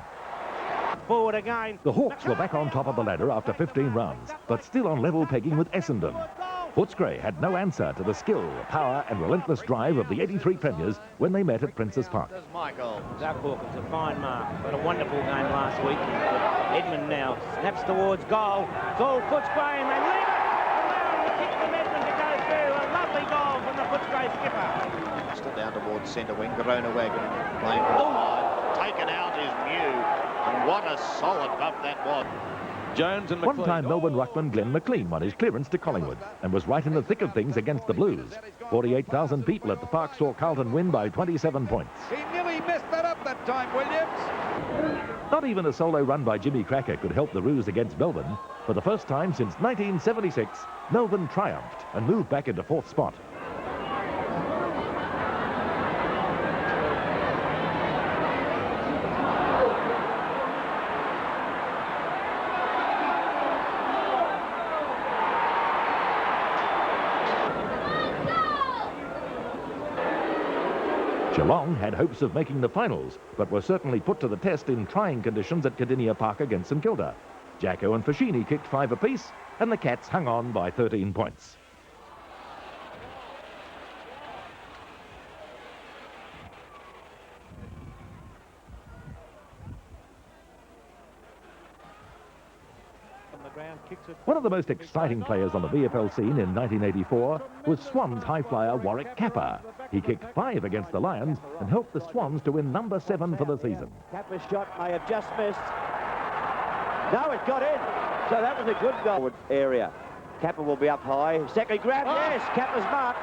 Speaker 5: forward again.
Speaker 2: The Hawks were back on top of the ladder after 15 rounds, but still on level pegging with Essendon. Footscray had no answer to the skill, power and relentless drive of the 83 premiers when they met at Princes Park.
Speaker 6: Michael.
Speaker 5: Zach Hawkins, a fine mark. Had a wonderful game last week. Edmund now snaps towards goal. It's all Footscray and they leave it. Allowing the kick from Edmund to go through. A lovely goal from the Footscray skipper.
Speaker 6: Still down towards centre wing. Corona Wagon playing. Oh, taken out is Mew. And what a solid bump that was.
Speaker 4: Jones and McLean.
Speaker 2: One-time Melbourne ruckman Glenn McLean won his clearance to Collingwood and was right in the thick of things against the Blues. 48,000 people at the park saw Carlton win by 27 points.
Speaker 3: He nearly messed that up that time, Williams.
Speaker 2: Not even a solo run by Jimmy Cracker could help the Roos against Melbourne. For the first time since 1976, Melbourne triumphed and moved back into 4th spot. Geelong had hopes of making the finals, but were certainly put to the test in trying conditions at Cardinia Park against St Kilda. Jacko and Fashini kicked 5 apiece, and the Cats hung on by 13 points. One of the most exciting players on the VFL scene in 1984 was Swans high flyer Warwick Capper. He kicked 5 against the Lions and helped the Swans to win number 7 for the season.
Speaker 10: Capper's shot may have just missed. No, it got in. So that was a good goal area. Capper will be up high. Second grab, yes, Capper's mark.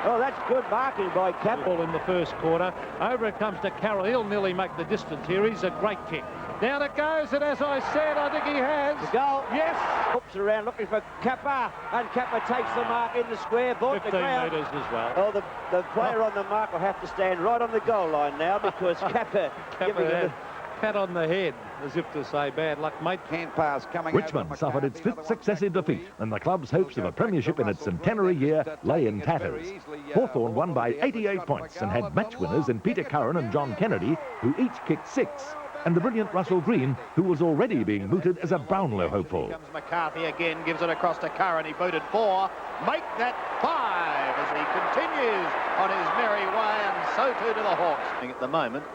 Speaker 10: Oh, that's good marking by Capper.
Speaker 7: Ball in the first quarter. Over it comes to Carroll. He'll nearly make the distance here. He's a great kick. Down it goes, and as I said, I think he has.
Speaker 10: The goal.
Speaker 7: Yes.
Speaker 10: Hoops around looking for Capper, and Capper takes the mark in the square, bought the
Speaker 7: 15
Speaker 10: ground.
Speaker 7: metres as well.
Speaker 10: Oh, the player on the mark will have to stand right on the goal line now because Capper giving him
Speaker 7: pat on the head, as if to say, bad luck, mate.
Speaker 3: Hand pass coming.
Speaker 2: Richmond suffered its 5th successive defeat, and the club's hopes of a premiership in its centenary year lay in tatters. Hawthorn won by 88 points and had match winners in Peter Curran and John Kennedy, who each kicked 6, and the brilliant Russell Green, who was already being mooted as a Brownlow hopeful.
Speaker 6: Here comes McCarthy again, gives it across to Curran. He booted 4. Make that 5 as he continues on his merry way, and so too to the Hawks. At the moment,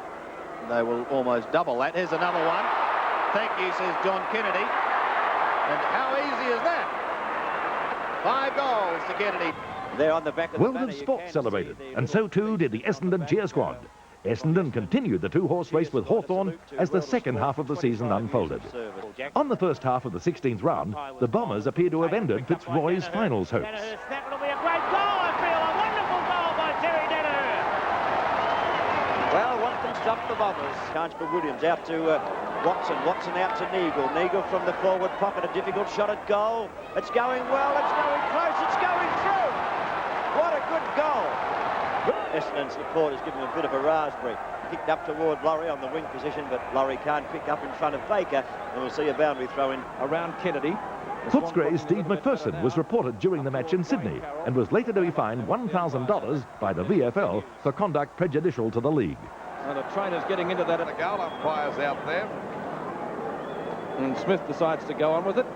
Speaker 6: they will almost double that. Here's another one. Thank you, says John Kennedy. And how easy is that? 5 goals to Kennedy.
Speaker 10: there on the back of
Speaker 2: World
Speaker 10: the banner.
Speaker 2: of Sport celebrated, and so too did the Essendon cheer squad. Essendon continued the 2-horse race with Hawthorn as the second half of the season unfolded. On the first half of the 16th round, the Bombers appear to have ended Fitzroy's finals hopes.
Speaker 5: That will be a great goal, I feel. A wonderful goal by Terry Danaher.
Speaker 10: Well, one can stop the Bombers. Chance for Williams out to Watson. Watson out to Neagle. Neagle from the forward pocket. A difficult shot at goal. It's going well. It's going close. It's going through. What a good goal. Essendon supporters giving him a bit of a raspberry. Kicked up toward Laurie on the wing position, but Laurie can't pick up in front of Baker, and we'll see a boundary throw in
Speaker 4: around Kennedy.
Speaker 2: Footscray's Steve McPherson was reported during the match in Sydney and was later to be fined $1,000 by the VFL for conduct prejudicial to the league.
Speaker 4: And the trainer's getting into that.
Speaker 3: The goal umpire's out there.
Speaker 4: And Smith decides to go on with it.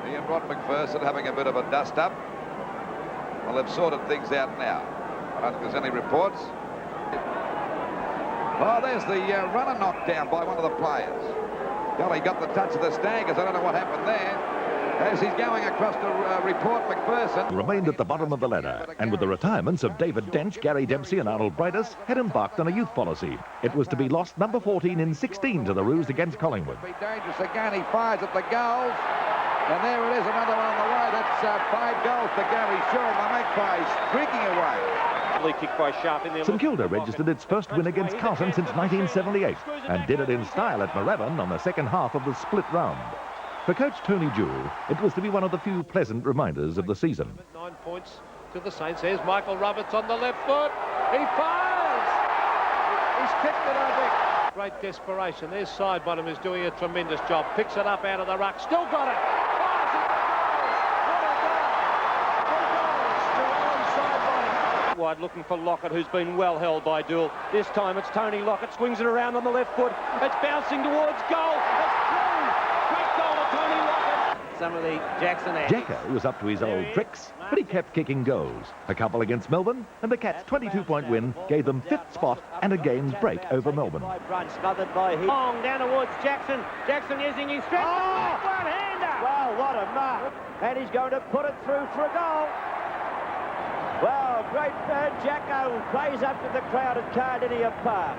Speaker 3: He and Rod McPherson having a bit of a dust-up. Well, they've sorted things out now. I don't think there's any reports. Oh, there's the runner knocked down by one of the players. Golly got the touch of the Staggers. I don't know what happened there. As he's going across to report McPherson.
Speaker 2: Remained at the bottom of the ladder, and with the retirements of David Dench, Gary Dempsey and Arnold Brightus, had embarked on a youth policy. It was to be lost number 14 in 16 to the Roos against Collingwood.
Speaker 3: Be dangerous again. He fires at the goals. And there it is, another one on the way. That's 5 goals to Gary Shaw. The Magpies streaking away.
Speaker 10: kick by Sharp in there.
Speaker 2: St Kilda registered its first win against Carlton since 1978 and did it in style at Moorabbin on the second half of the split round. For coach Tony Jewell, it was to be one of the few pleasant reminders of the season.
Speaker 7: 9 points to the Saints. Here's Michael Roberts on the left foot. He fires! He's kicked it, I think. Great desperation. There's Sidebottom who's doing a tremendous job. Picks it up out of the ruck. Still got it.
Speaker 9: Wide looking for Lockett, who's been well held by Dool. This time it's Tony Lockett, swings it around on the left foot. It's bouncing towards goal.
Speaker 5: some of the Jackson antics.
Speaker 2: Jacko was up to his old tricks, but he kept kicking goals. A couple against Melbourne, and the Cats' 22-point win gave them 5th spot and a game's break over Melbourne.
Speaker 10: Smothered by him.
Speaker 5: Long down towards Jackson. Jackson using his strength.
Speaker 10: Oh!
Speaker 5: One-hander.
Speaker 10: Wow, what a mark. And he's going to put it through for a goal. Wow, great Jacko plays up to the crowd at Cardinia Park.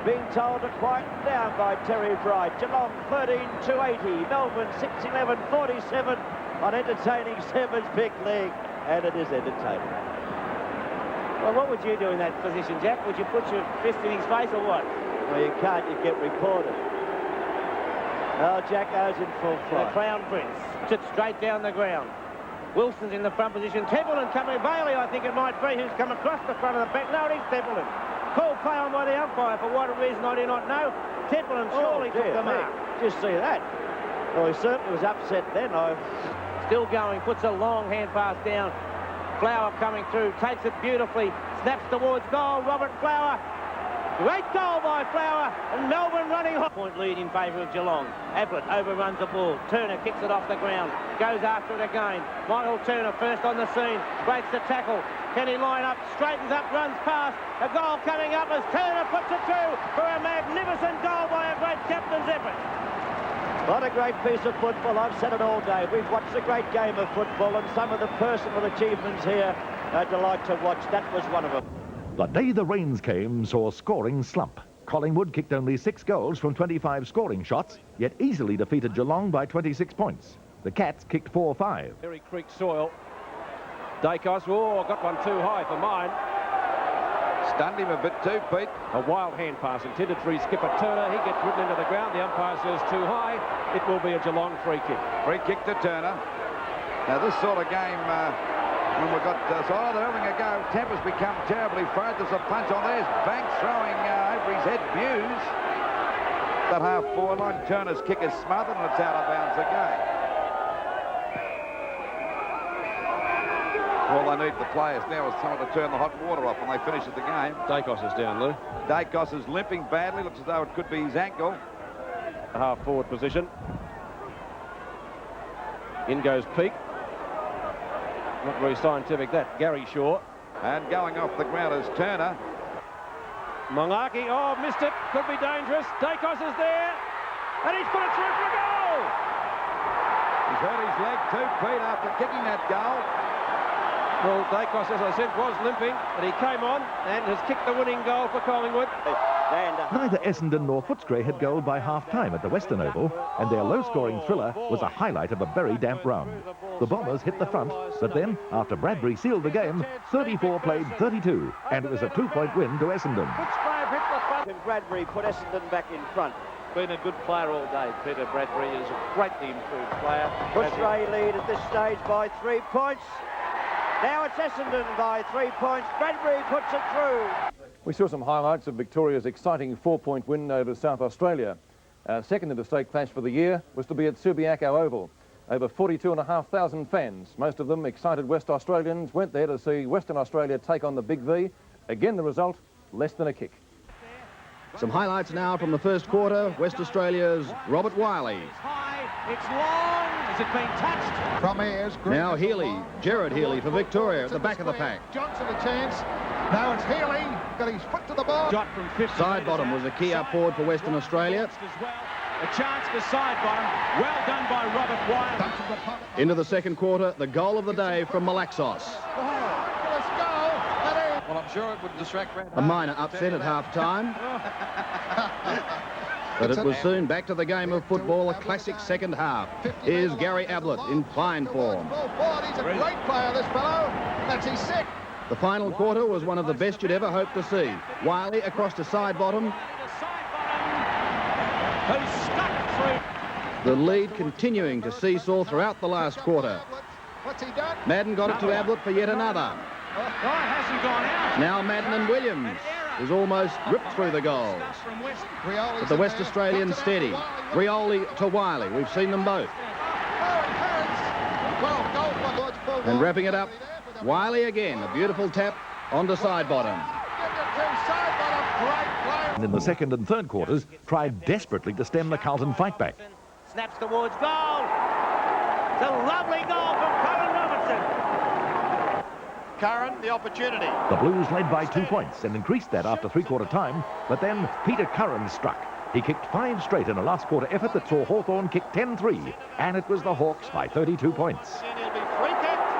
Speaker 10: Being told to quieten down by Terry Bright. Geelong 13-280. Melbourne 6-11-47 on entertaining Sevens big league. And it is entertaining.
Speaker 5: Well, what would you do in that position, Jack? Would you put your fist in his face or what?
Speaker 10: Well, you can't, you get reported. Oh, Jacko's in full flight.
Speaker 5: The Crown Prince. Sits straight down the ground. Wilson's in the front position. Templeton coming. Bailey, I think it might be, who's come across the front of the back. No, it is Templeton. Call play on by the umpire for what reason I do not know. Templeton surely took the mark.
Speaker 10: Just see that. Well, he certainly was upset then.
Speaker 5: Still going, puts a long hand pass down. Flower coming through, takes it beautifully, snaps towards goal. Robert Flower. Great goal by Flower, and Melbourne running hot. Point lead in favour of Geelong. Ablett overruns the ball. Turner kicks it off the ground. Goes after it again. Michael Turner first on the scene. Breaks the tackle. Can he line up? Straightens up, runs past. A goal coming up as Turner puts it through for a magnificent goal by a great captain's effort.
Speaker 10: What a great piece of football. I've said it all day. We've watched a great game of football, and some of the personal achievements here are delight to watch. That was one of them.
Speaker 2: The day the rains came saw a scoring slump. Collingwood kicked only 6 goals from 25 scoring shots, yet easily defeated Geelong by 26 points. The Cats kicked 4-5.
Speaker 4: Berry Creek soil. Dacos, got one too high for mine.
Speaker 3: Stunned him a bit too, Pete.
Speaker 4: A wild hand pass intended for his skipper Turner. He gets driven into the ground. The umpire says too high. It will be a Geelong free kick.
Speaker 3: Free kick to Turner. Now this sort of game, when we've got, they're having a go. Tampa's become terribly afraid. There's a punch on. There's Banks throwing over his head. Muse. That half-forward line. Turner's kick is smothered and it's out of bounds again. All they need the players now is someone to turn the hot water off when they finish the game.
Speaker 4: Dacos is down, Lou.
Speaker 3: Dacos is limping badly. Looks as though it could be his ankle.
Speaker 4: Half-forward position. In goes Peake. Not very scientific, that. Gary Shaw.
Speaker 3: And going off the ground is Turner.
Speaker 4: Mongaki, missed it. Could be dangerous. Dacos is there. And he's put it through for a goal.
Speaker 3: He's hurt his leg too, Pete, after kicking that goal.
Speaker 4: Well, Dacos, as I said, was limping, and he came on and has kicked the winning goal for Collingwood.
Speaker 2: Neither Essendon nor Footscray had goal by half-time at the Western Oval, and their low-scoring thriller was a highlight of a very damp run. The Bombers hit the front, but then, after Bradbury sealed the game, 34 played 32, and it was a 2-point win to Essendon.
Speaker 10: And Bradbury put Essendon back in front.
Speaker 7: Been a good player all day. Peter Bradbury is a greatly improved player.
Speaker 10: Footscray lead at this stage by 3 points. Now it's Essendon by 3 points. Bradbury puts it through.
Speaker 1: We saw some highlights of Victoria's exciting 4-point win over South Australia. Our second interstate clash for the year was to be at Subiaco Oval. Over 42,500 fans, most of them excited West Australians, went there to see Western Australia take on the Big V. Again, the result, less than a kick.
Speaker 8: Some highlights now from the first quarter. West Australia's Robert Wiley.
Speaker 5: It's high, it's long. Is it being touched?
Speaker 8: From Ayers, now Healy, Gerard Healy for Victoria at the back of the pack.
Speaker 11: Johnson a chance. Now it's Healy. Got his foot to the ball.
Speaker 5: Shot from 50.
Speaker 8: Side bottom was a key up forward for Western Australia.
Speaker 5: A chance for side bottom. Well done by Robert Wiley.
Speaker 8: Into the second quarter, the goal of the day from Malaxos.
Speaker 3: Well, I'm sure it would distract Brad.
Speaker 8: A minor upset at half-time. But it was soon back to the game of football, a classic second half. Here's Gary Ablett in fine form.
Speaker 11: He's a great player, this fellow. That's his sixth.
Speaker 8: The final quarter was one of the best you'd ever hope to see. Wiley across to side bottom.
Speaker 5: Who's stuck through.
Speaker 8: The lead continuing to seesaw throughout the last quarter.
Speaker 11: What's he done?
Speaker 8: Madden got it to Ablett for yet another.
Speaker 5: Oh, it hasn't gone out.
Speaker 8: Now Madden and Williams is almost ripped through the goals. But the West Australians steady. Rioli to Wiley. We've seen them both. And wrapping it up, Wiley again. A beautiful tap onto side bottom.
Speaker 2: And in the second and third quarters, tried desperately to stem the Carlton fight back.
Speaker 5: Snaps towards goal. The lovely goal from Colin Robertson.
Speaker 6: Curran, the opportunity.
Speaker 2: The Blues led by 2 points and increased that after three-quarter time, but then Peter Curran struck. He kicked 5 straight in a last-quarter effort that saw Hawthorn kick 10-3, and it was the Hawks by 32 points.
Speaker 6: And he'll be free-kicked.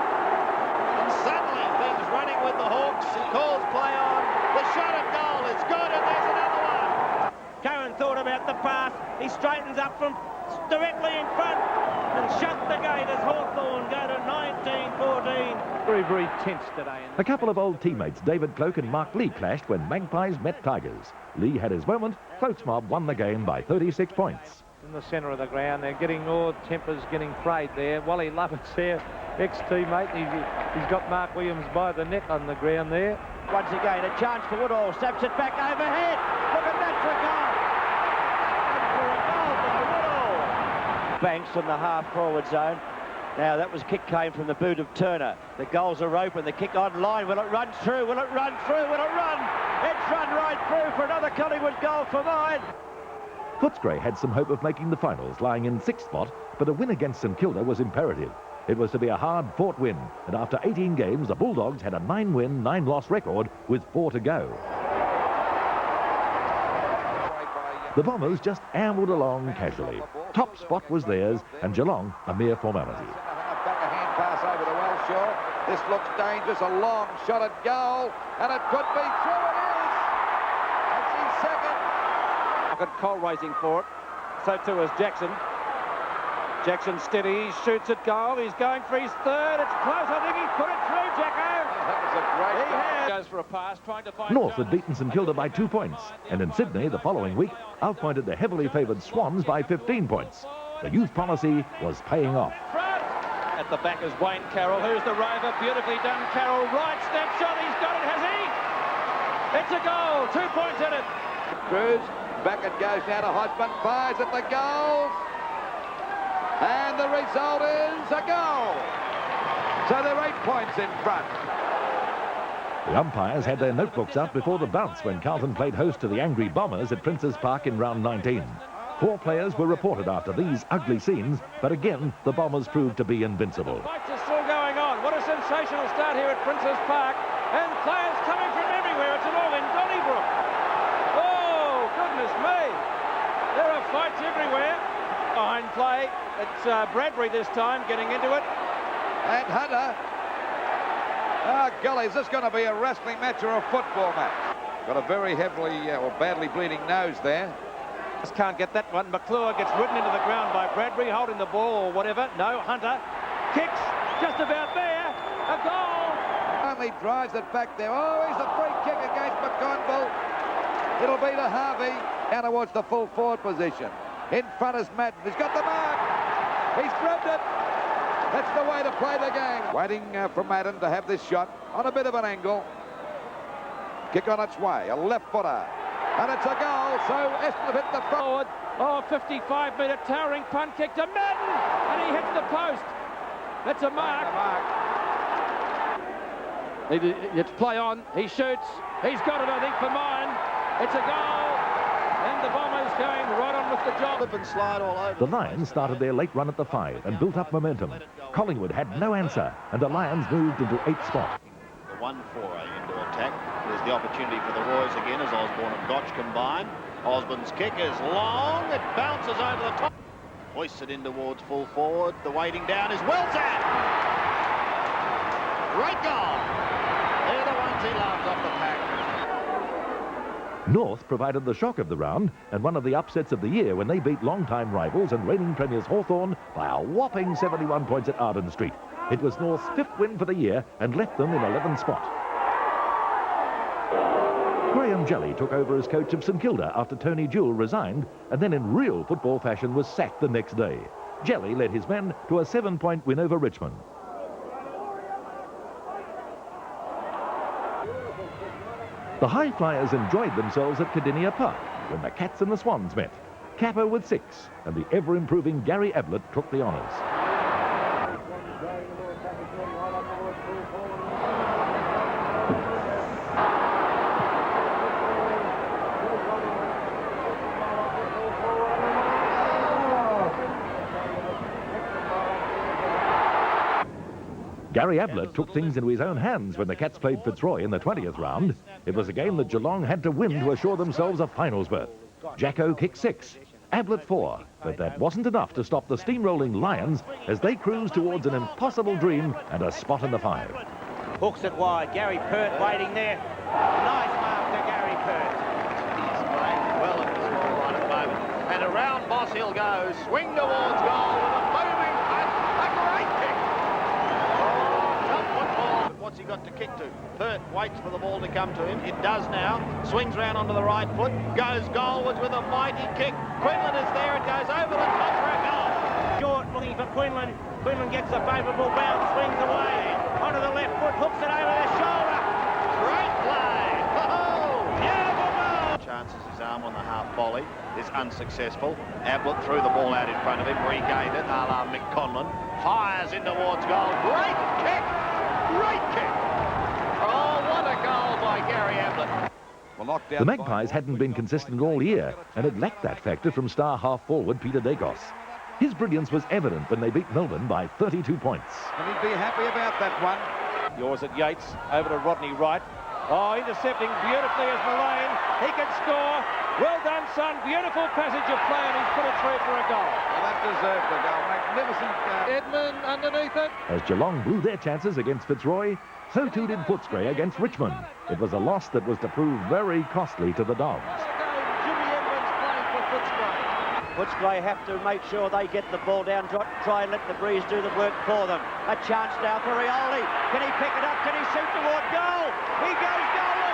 Speaker 6: And suddenly things running with the Hawks. He calls play on. The shot at goal is good, and there's another one.
Speaker 5: Curran thought about the pass. He straightens up from directly in front and shut the gate as Hawthorn go to 19-14.
Speaker 4: Very, very tense today.
Speaker 2: A couple of old teammates, David Cloke and Mark Lee, clashed when Magpies met Tigers. Lee had his moment. Cloke's mob won the game by 36 points.
Speaker 4: In the centre of the ground, they're getting all tempers getting frayed there. Wally Lovett's there, ex-teammate. He's got Mark Williams by the neck on the ground there.
Speaker 10: Once again, a chance for Woodall. Snaps it back overhead. Look at that for a goal. And for a goal by Woodall. Banks from the half-forward zone. Now, that was kick came from the boot of Turner. The goals are open. The kick on line. Will it run through? Will it run through? Will it run? It's run right through for another Collingwood goal for mine.
Speaker 2: Footscray had some hope of making the finals, lying in 6th spot, but a win against St Kilda was imperative. It was to be a hard-fought win, and after 18 games, the Bulldogs had a 9-win, 9-loss record with 4 to go. The Bombers just ambled along casually. Top spot was theirs, and Geelong a mere formality.
Speaker 3: Back a hand pass over to Wellshaw. This looks dangerous. A long shot at goal, and it could be through. It is. That's his second.
Speaker 4: Cole racing for it. So too is Jackson. Jackson steady, shoots at goal. He's going for his third. It's close. I think he's put it through, Jacko.
Speaker 3: That was a great goal.
Speaker 4: Goes for a pass, trying to find
Speaker 2: North had beaten St Kilda by 2 points, and in Sydney the following week outpointed the heavily favoured Swans by 15 points. The youth policy was paying off.
Speaker 4: At the back is Wayne Carroll. Who's the rover? Beautifully done, Carroll. Right snapshot. He's got it, has he? It's a goal. 2 points in it.
Speaker 3: Cruz, back it goes now to Hodgman. Fires at the goals. And the result is a goal. So they're 8 points in front.
Speaker 2: The umpires had their notebooks out before the bounce when Carlton played host to the Angry Bombers at Princes Park in round 19. 4 players were reported after these ugly scenes, but again, the Bombers proved to be invincible.
Speaker 4: The fights are still going on. What a sensational start here at Princes Park. And players coming from everywhere. It's an all in Donnybrook. Oh, goodness me. There are fights everywhere. Behind play. It's Bradbury this time getting into it.
Speaker 3: And Hunter. Oh, golly, is this going to be a wrestling match or a football match? Got a very heavily or badly bleeding nose there.
Speaker 4: Just can't get that one. McClure gets ridden into the ground by Bradbury, holding the ball or whatever. No, Hunter kicks just about there. A goal.
Speaker 3: Only drives it back there. Oh, he's a free kick against McConville. It'll be to Harvey. Down towards the full forward position. In front is Madden. He's got the mark. He's grabbed it. That's the way to play the game. Waiting for Madden to have this shot on a bit of an angle. Kick on its way. A left footer. And it's a goal. So Estlip hit the forward.
Speaker 4: Oh, 55-metre towering punt kick to Madden. And he hits the post. That's a mark. It's play on. He shoots. He's got it, I think, for mine. It's a goal. And the Bombers going right on with the job.
Speaker 6: And slide all over.
Speaker 2: The Lions started their late run at the 5 and built up momentum. Collingwood had no answer, and the Lions moved into 8th spot.
Speaker 6: The 1-4 into attack. There's the opportunity for the Royals again as Osborne and Gotch combine. Osborne's kick is long. It bounces over the top. Hoists it in towards full forward. The waiting down is Wilson. Great goal. They're the ones he loves off the pack.
Speaker 2: North provided the shock of the round and one of the upsets of the year when they beat long-time rivals and reigning premiers Hawthorn by a whopping 71 points at Arden Street. It was North's 5th win for the year and left them in 11th spot. Graham Jelly took over as coach of St Kilda after Tony Jewell resigned and then in real football fashion was sacked the next day. Jelly led his men to a 7-point win over Richmond. The High Flyers enjoyed themselves at Cardinia Park when the Cats and the Swans met. Capper with 6, and the ever-improving Gary Ablett took the honours. Gary Ablett took things into his own hands when the Cats played Fitzroy in the 20th round. It was a game that Geelong had to win to assure themselves a finals berth. Jacko kicked 6, Ablett 4, but that wasn't enough to stop the steamrolling Lions as they cruised towards an impossible dream and a spot in the 5.
Speaker 5: Hooks it wide. Gary Pert waiting there. Nice mark to Gary Pert.
Speaker 6: He's playing well at the scoreline at the moment. And around Boss Hill goes. Swing towards goal with a moving punt. A great kick. Oh, tough football. What's he got to kick to? Pert waits for the ball to come to him. It does now. Swings round onto the right foot. Goes goalwards with a mighty kick. Quinlan is there. It goes over the top for a goal.
Speaker 5: Short looking for Quinlan. Quinlan gets a favourable bounce. Swings away. Onto the left foot. Hooks it over the shoulder.
Speaker 6: Great play. Oh, beautiful goal. Chances his arm on the half volley is unsuccessful. Ablett threw the ball out in front of him. Regained it. A la Mick Conlon. Fires in towards goal. Great kick. Great kick. Oh, what a goal by Gary Ablett.
Speaker 2: The Magpies hadn't been consistent all year, and it lacked that factor from star half-forward Peter Dacos. His brilliance was evident when they beat Melbourne by 32 points.
Speaker 3: And he'd be happy about that one.
Speaker 4: Yours at Yates, over to Rodney Wright. Oh, intercepting beautifully as Mullane. He can score. Well done, son. Beautiful passage of play, and he's put it through for a goal.
Speaker 3: Well, that deserved the goal. Magnificent.
Speaker 4: Edmund underneath it.
Speaker 2: As Geelong blew their chances against Fitzroy, so too did Footscray against Richmond. It was a loss that was to prove very costly to the Dogs.
Speaker 4: Jimmy Edmonds playing for Footscray.
Speaker 10: Footscray have to make sure they get the ball down, try and let the breeze do the work for them. A chance now for Rioli. Can he pick it up? Can he shoot toward goal? He goes goal.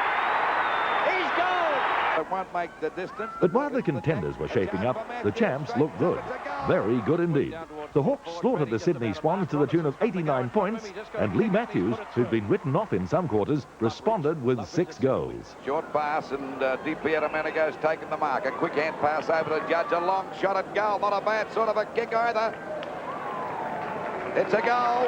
Speaker 10: He's goal.
Speaker 3: It won't make the distance.
Speaker 2: But while the contenders were shaping up, the champs looked good. Very good indeed. The Hawks slaughtered the Sydney Swans to the tune of 89 points, and Lee Matthews, who'd been written off in some quarters, responded with 6 goals.
Speaker 3: Short pass, and Di Pierdomenico's taken the mark. A quick hand pass over to Judge. A long shot at goal. Not a bad sort of a kick either. It's a goal.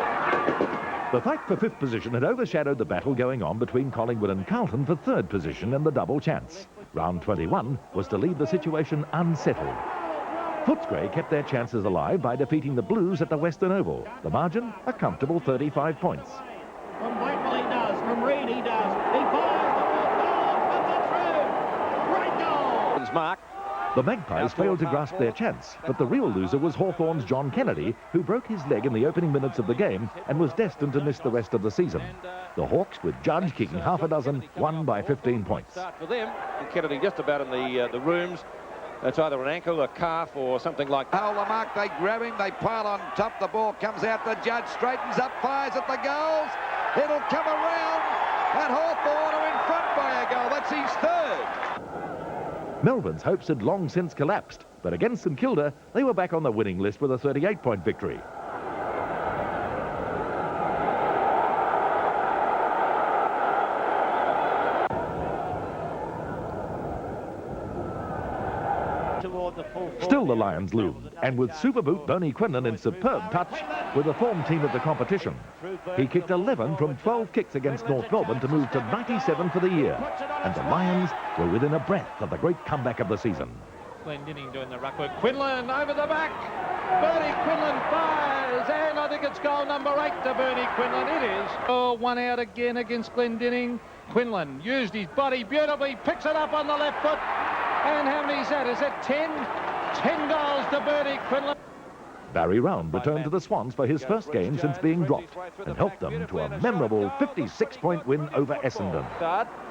Speaker 2: The fight for 5th position had overshadowed the battle going on between Collingwood and Carlton for 3rd position in the double chance. Round 21 was to leave the situation unsettled. Footscray kept their chances alive by defeating the Blues at the Western Oval. The margin, a comfortable 35 points.
Speaker 6: From Blackwell he does. From Reed he does. He fires the ball. Puts it through. Great goal.
Speaker 4: Mark.
Speaker 2: The Magpies failed to grasp their chance, but the real loser was Hawthorn's John Kennedy, who broke his leg in the opening minutes of the game and was destined to miss the rest of the season. The Hawks, with Judge kicking half a dozen, won by 15 points.
Speaker 4: Start for them. Kennedy just about in the rooms. It's either an ankle, a calf, or something like that.
Speaker 3: Hold the mark, they grab him, they pile on top, the ball comes out, the Judge straightens up, fires at the goals. It'll come around, and Hawthorn are in front by a goal. That's his 3rd.
Speaker 2: Melbourne's hopes had long since collapsed, but against St Kilda, they were back on the winning list with a 38-point victory. Still the Lions loomed, and with superboot Bernie Quinlan in superb touch, were the form team of the competition. He kicked 11 from 12 kicks against North Melbourne to move to 97 for the year, and the Lions were within a breath of the great comeback of the season.
Speaker 7: Glendinning doing the ruck work. Quinlan over the back. Bernie Quinlan fires, and I think it's goal number 8 to Bernie Quinlan. It is. Oh, 1 out again against Glendinning. Quinlan used his body beautifully, picks it up on the left foot. And how many is that? Is that 10? 10 goals to Bernie Quinlan.
Speaker 2: Barry Round returned to the Swans for his first game since being dropped and helped them to a memorable 56-point win over Essendon.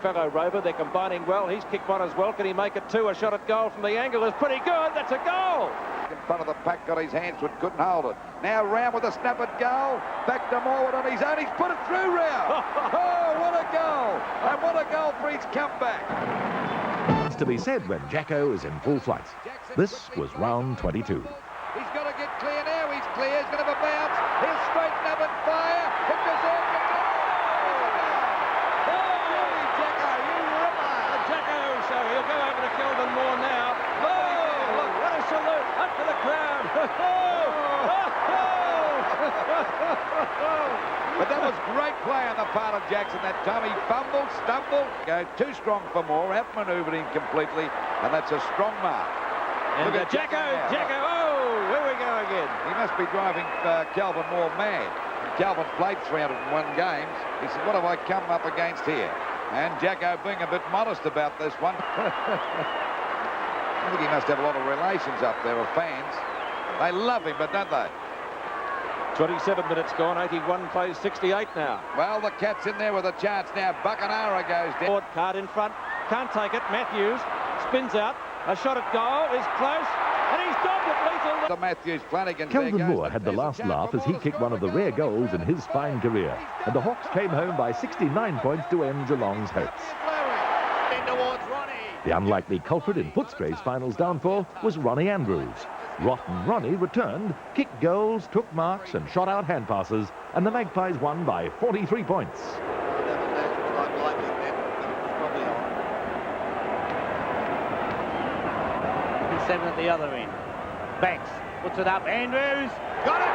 Speaker 4: Fellow Rover, they're combining well. He's kicked one as well. Can he make it 2? A shot at goal from the angle is pretty good. That's a goal.
Speaker 3: In front of the pack, got his hands but couldn't hold it. Now Round with a snap at goal. Back to Morwood on his own. He's put it through, Round. Oh, what a goal. And what a goal for his comeback.
Speaker 2: It's to be said when Jacko is in full flight. This was round 22.
Speaker 3: He's got to get clear now. He's clear. He's going to have a bounce. He'll straighten up and fire. It deserves a goal. Oh, Jacko, you ripper.
Speaker 4: Jacko, so he'll go over to Kelvin Moore now. Oh, look, what a salute. Up to the crowd.
Speaker 3: But that was great play on the part of Jackson that time. He fumbled, stumbled, go too strong for Moore, outmanoeuvred him completely, and that's a strong mark.
Speaker 4: And Jacko, oh, here we go again.
Speaker 3: He must be driving Kelvin Moore mad. Calvin played 301 games. He said, what have I come up against here? And Jacko being a bit modest about this one. I think he must have a lot of relations up there, of fans. They love him, but don't they?
Speaker 4: 27 minutes gone, 81 plays 68 now.
Speaker 3: Well, the Cat's in there with a chance now. Buckenara goes down.
Speaker 4: Card in front, can't take it. Matthews spins out, a shot at goal is close, and he's dogged it lethal.
Speaker 3: To Matthews, Flanagan.
Speaker 2: Kelvin Moore had the last laugh as he kicked one of the rare goals in his fine career, and the Hawks came home by 69 points to end Geelong's hopes. The unlikely culprit in Footscray's finals downfall was Ronnie Andrews. Rotten Ronnie returned, kicked goals, took marks and shot out hand passes, and the Magpies won by 43 points.
Speaker 5: 7 at the other end. Banks puts it up. Andrews got it.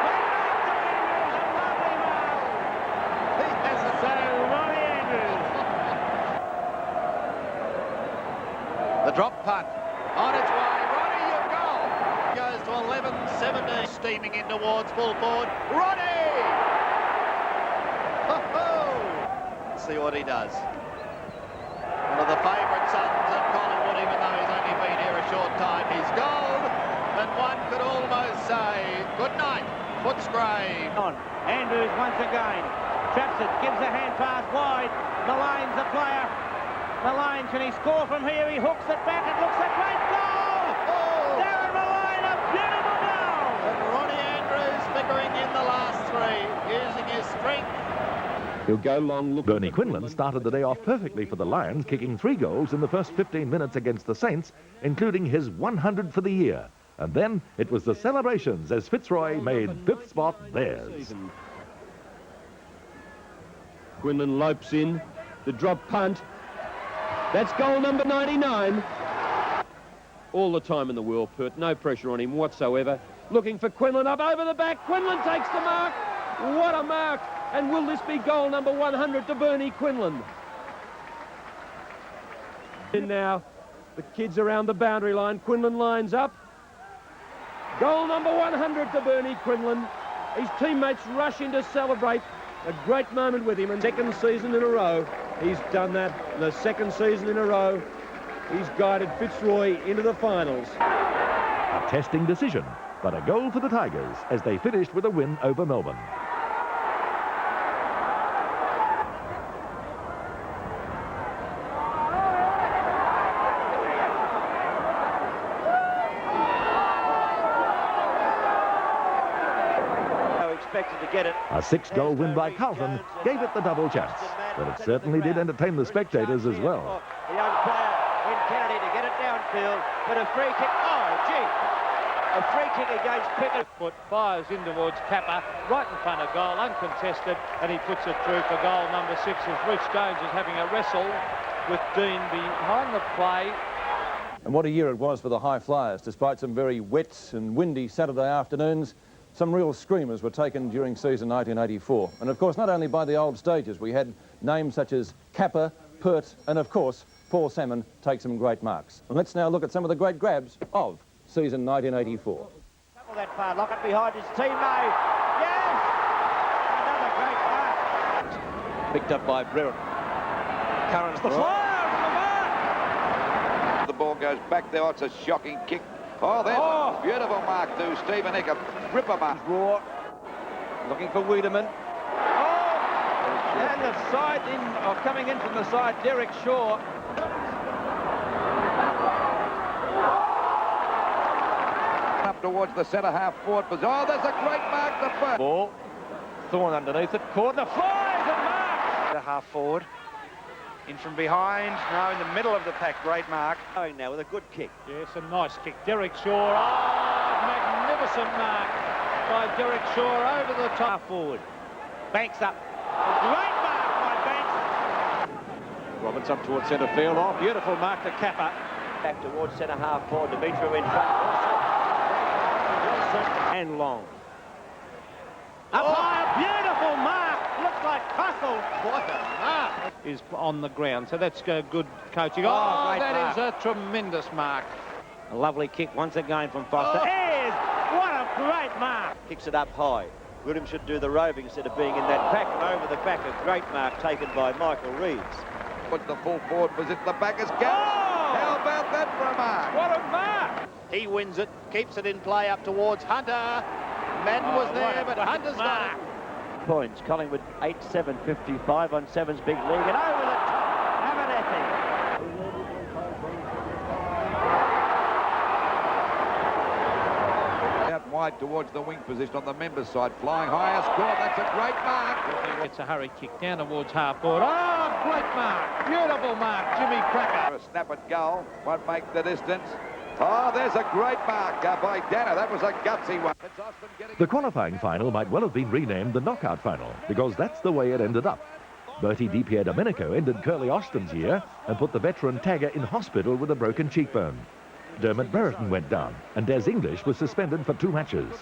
Speaker 5: He has a Ronnie Andrews.
Speaker 6: The drop punt on its way. Ronnie, your goal goes to 11-17. Steaming in towards full forward. Ronnie! Ho-ho! See what he does. One of the favourite sons of Connolly, even though he's only been here a short time. He's gold, and one could almost say good night, Footscray.
Speaker 5: On Andrews once again traps it, gives a hand pass wide. Malane's the player. Malane, can he score from here? He hooks it back. It looks a great goal. Oh. Darren Malane, a beautiful goal.
Speaker 6: And Ronnie Andrews figuring in the last three, using his strength.
Speaker 2: He'll go long. Bernie Quinlan started the day off perfectly for the Lions, kicking 3 goals in the first 15 minutes against the Saints, including his 100 for the year. And then it was the celebrations as Fitzroy made 5th spot theirs.
Speaker 12: Quinlan lopes in, the drop punt. That's goal number 99. All the time in the world, Pert. No pressure on him whatsoever. Looking for Quinlan up over the back. Quinlan takes the mark. What a mark. And will this be goal number 100 to Bernie Quinlan? And now, the kids around the boundary line. Quinlan lines up. Goal number 100 to Bernie Quinlan. His teammates rush in to celebrate. A great moment with him. And second season in a row, he's done that. And the second season in a row, he's guided Fitzroy into the finals.
Speaker 2: A testing decision, but a goal for the Tigers as they finished with a win over Melbourne.
Speaker 10: To get it.
Speaker 2: A 6-goal win by Carlton gave it the double chance, but it certainly did entertain the spectators as well.
Speaker 10: The young player in Kennedy to get it downfield, but a free kick. Oh, gee! A free kick against Pickett.
Speaker 7: Foot fires in towards Kappa, right in front of goal, uncontested, and he puts it through for goal number 6 as Rich Jones is having a wrestle with Dean behind the play.
Speaker 1: And what a year it was for the High Flyers. Despite some very wet and windy Saturday afternoons, some real screamers were taken during season 1984. And of course, not only by the old stages, we had names such as Kappa, Pert, and of course, Paul Salmon take some great marks. And let's now look at some of the great grabs of season 1984.
Speaker 10: Couple that far, Lockett behind his teammate. Yes! Another great mark.
Speaker 4: Picked up by Brewer. Curran's the flyer from the mark.
Speaker 3: The ball goes back there. Oh, it's a shocking kick. Oh, there's a beautiful mark to Stephen Ecker. Ripper mark.
Speaker 4: Raw. Looking for Wiedemann. Oh! And the side in, or coming in from the side, Derek Shaw.
Speaker 3: Up towards the centre half forward. Oh, there's a great mark to first.
Speaker 4: Ball. Thorne underneath it. Corner flies and marks.
Speaker 13: The half forward. In from behind, now in the middle of the pack, great mark.
Speaker 10: Going now with a good kick.
Speaker 7: Yes, a nice kick. Derek Shaw, magnificent mark by Derek Shaw over the top.
Speaker 5: Forward. Banks up. A great mark by Banks.
Speaker 4: Roberts up towards centre field. Oh, beautiful mark to Kappa.
Speaker 10: Back towards centre half forward. Dimitri in front. Wilson and Long.
Speaker 5: Up high, a beautiful mark. Looks like Hustle.
Speaker 6: What a mark.
Speaker 7: Is on the ground, so that's good coaching.
Speaker 5: Oh, great
Speaker 7: that
Speaker 5: mark.
Speaker 7: is a tremendous mark.
Speaker 5: A lovely kick once again from Foster. What a great mark.
Speaker 10: Kicks it up high. Williams should do the roving instead of being in that pack, and over the back, a great mark taken by Michael Reeves.
Speaker 3: Puts the full forward position, the back is gone. Oh! How about that for a mark?
Speaker 4: What a mark!
Speaker 6: He wins it, keeps it in play up towards Hunter. Madden was there, but Hunter's got it.
Speaker 10: Points, Collingwood 8-7-55 on Seven's big league, and over the top, Abernethy.
Speaker 3: Out wide towards the wing position on the members' side, flying higher, scored. That's a great mark.
Speaker 7: It's a hurry kick down towards half forward. Oh, great mark, beautiful mark, Jimmy Cracker.
Speaker 3: A snap at goal, won't make the distance. Oh, there's a great mark by Danner. That was a gutsy one.
Speaker 2: The qualifying final might well have been renamed the knockout final, because that's the way it ended up. Bertie Di-Domenico ended Curly Austin's year and put the veteran tagger in hospital with a broken cheekbone. Dermot Brereton went down, and Des English was suspended for 2 matches.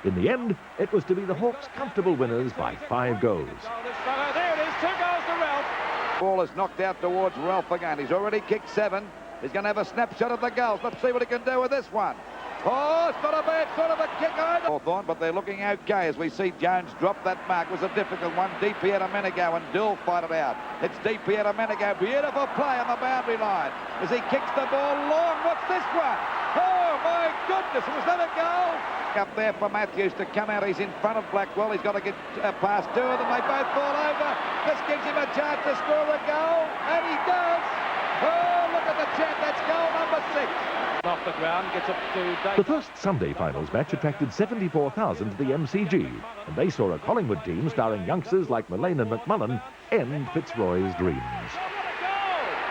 Speaker 2: In the end, it was to be the Hawks' comfortable winners by 5 goals.
Speaker 4: There it is, 2 goals to Ralph.
Speaker 3: Ball is knocked out towards Ralph again. He's already kicked 7. He's going to have a snapshot of the goals. Let's see what he can do with this one. Oh, it's not a bad sort of a kick either. Hawthorn, but they're looking okay as we see Jones drop that mark. It was a difficult one. Di-Domenico and Dill fight it out. It's Di-Domenico. Beautiful play on the boundary line as he kicks the ball long. What's this one? Oh, my goodness. Was that a goal? Up there for Matthews to come out. He's in front of Blackwell. He's got to get past 2 of them. They both fall over. This gives him a chance to score a goal, and he does. Oh, look at the champ. That's goal number 6.
Speaker 4: Off the ground, gets up to Dave.
Speaker 2: The first Sunday finals match attracted 74,000 to the MCG, and they saw a Collingwood team starring youngsters like Mullane and McMullen end Fitzroy's dreams.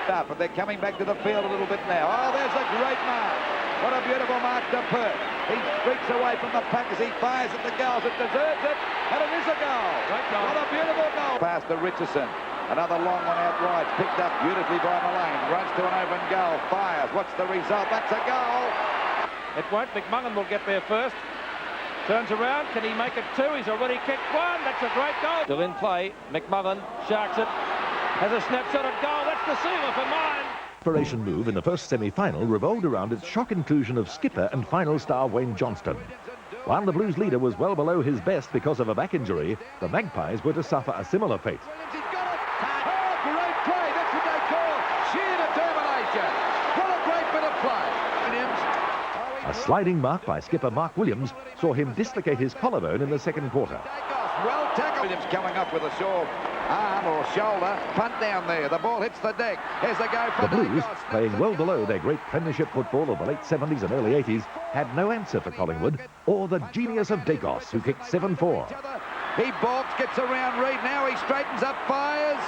Speaker 3: But they're coming back to the field a little bit now. Oh, there's a great mark. What a beautiful mark to Perth. He streaks away from the pack as he fires at the goals. It deserves it, and it is a goal. What a beautiful goal. Pass to Richardson. Another long one out wide, picked up beautifully by Mullane. Runs to an open goal, fires. What's the result? That's a goal.
Speaker 4: It won't. McMullen will get there first. Turns around. Can he make it 2? He's already kicked 1. That's a great goal. Still in play. McMullen sharks it. Has a snapshot at goal. That's the sealer for mine.
Speaker 2: Inspiration move in the first semi-final revolved around its shock inclusion of skipper and final star Wayne Johnston. While the Blues leader was well below his best because of a back injury, the Magpies were to suffer a similar fate. A sliding mark by skipper Mark Williams saw him dislocate his collarbone in the second quarter.
Speaker 3: Well tackled. Williams coming up with a sore arm or shoulder. Punt down there. The ball hits the deck. Here's the go for
Speaker 2: the Blues, playing well below their great premiership football of the late 70s and early 80s, had no answer for Collingwood or the genius of Dacos, who kicked 7-4.
Speaker 3: He balks, gets around Reed. Now he straightens up, fires.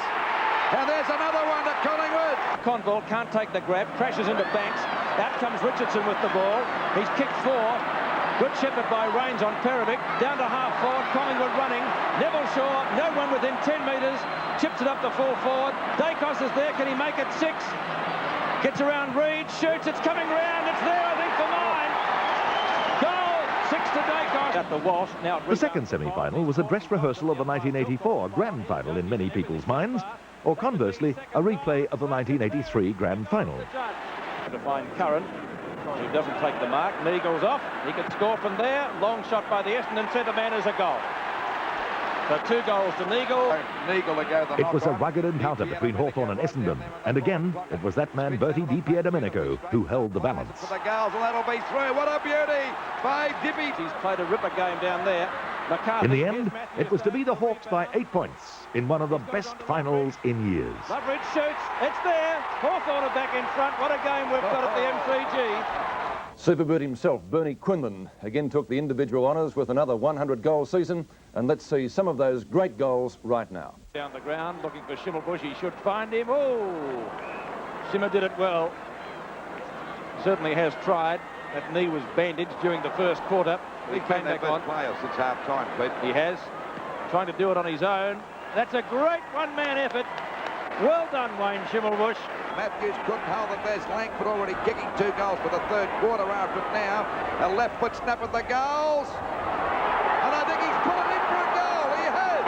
Speaker 3: And there's another one to Collingwood.
Speaker 4: Conville can't take the grab, crashes into Banks. Out comes Richardson with the ball. He's kicked 4. Good shepherd by Rains on Perovic. Down to half forward, Collingwood running. Neville Shaw, no one within 10 metres. Chips it up to full forward. Dacos is there. Can he make it 6? Gets around Reed, shoots. It's coming round. It's there, I think, for mine. Goal, 6 to Dacos. At the Walsh. Now
Speaker 2: the second semi-final was a dress rehearsal of the 1984 grand final in many people's minds, or conversely, a replay of the 1983 grand final.
Speaker 4: To find Curran, who doesn't take the mark. Neagle's off. He can score from there. Long shot by the Essendon centre man is a goal. So 2 goals to Neagle.
Speaker 2: It was a rugged encounter between Hawthorn and Essendon, and again, it was that man, Bertie Di-Domenico, who held the balance.
Speaker 3: For the goals, and that'll be through. What a beauty by Dippy.
Speaker 4: He's played a ripper game down there. McCarthy.
Speaker 2: In the end, it was to be the Hawks by 8 points in one of the best finals in years.
Speaker 4: Loveridge shoots. It's there. Hawthorn are back in front. What a game we've got at the MCG.
Speaker 1: Superbird himself, Bernie Quinlan, again took the individual honours with another 100-goal season, and let's see some of those great goals right now.
Speaker 4: Down the ground, looking for Schimmelbusch. He should find him. Oh, Schimmer did it well. Certainly has tried. That knee was bandaged during the first quarter. He came back on.
Speaker 3: Player since half-time, Pete.
Speaker 4: He has. Trying to do it on his own. That's a great one-man effort. Well done, Wayne Schimmelbusch.
Speaker 3: Matthews couldn't hold it. There's Langford already kicking 2 goals for the third quarter after it now. A left foot snap at the goals. And I think he's put it in for a goal. He has.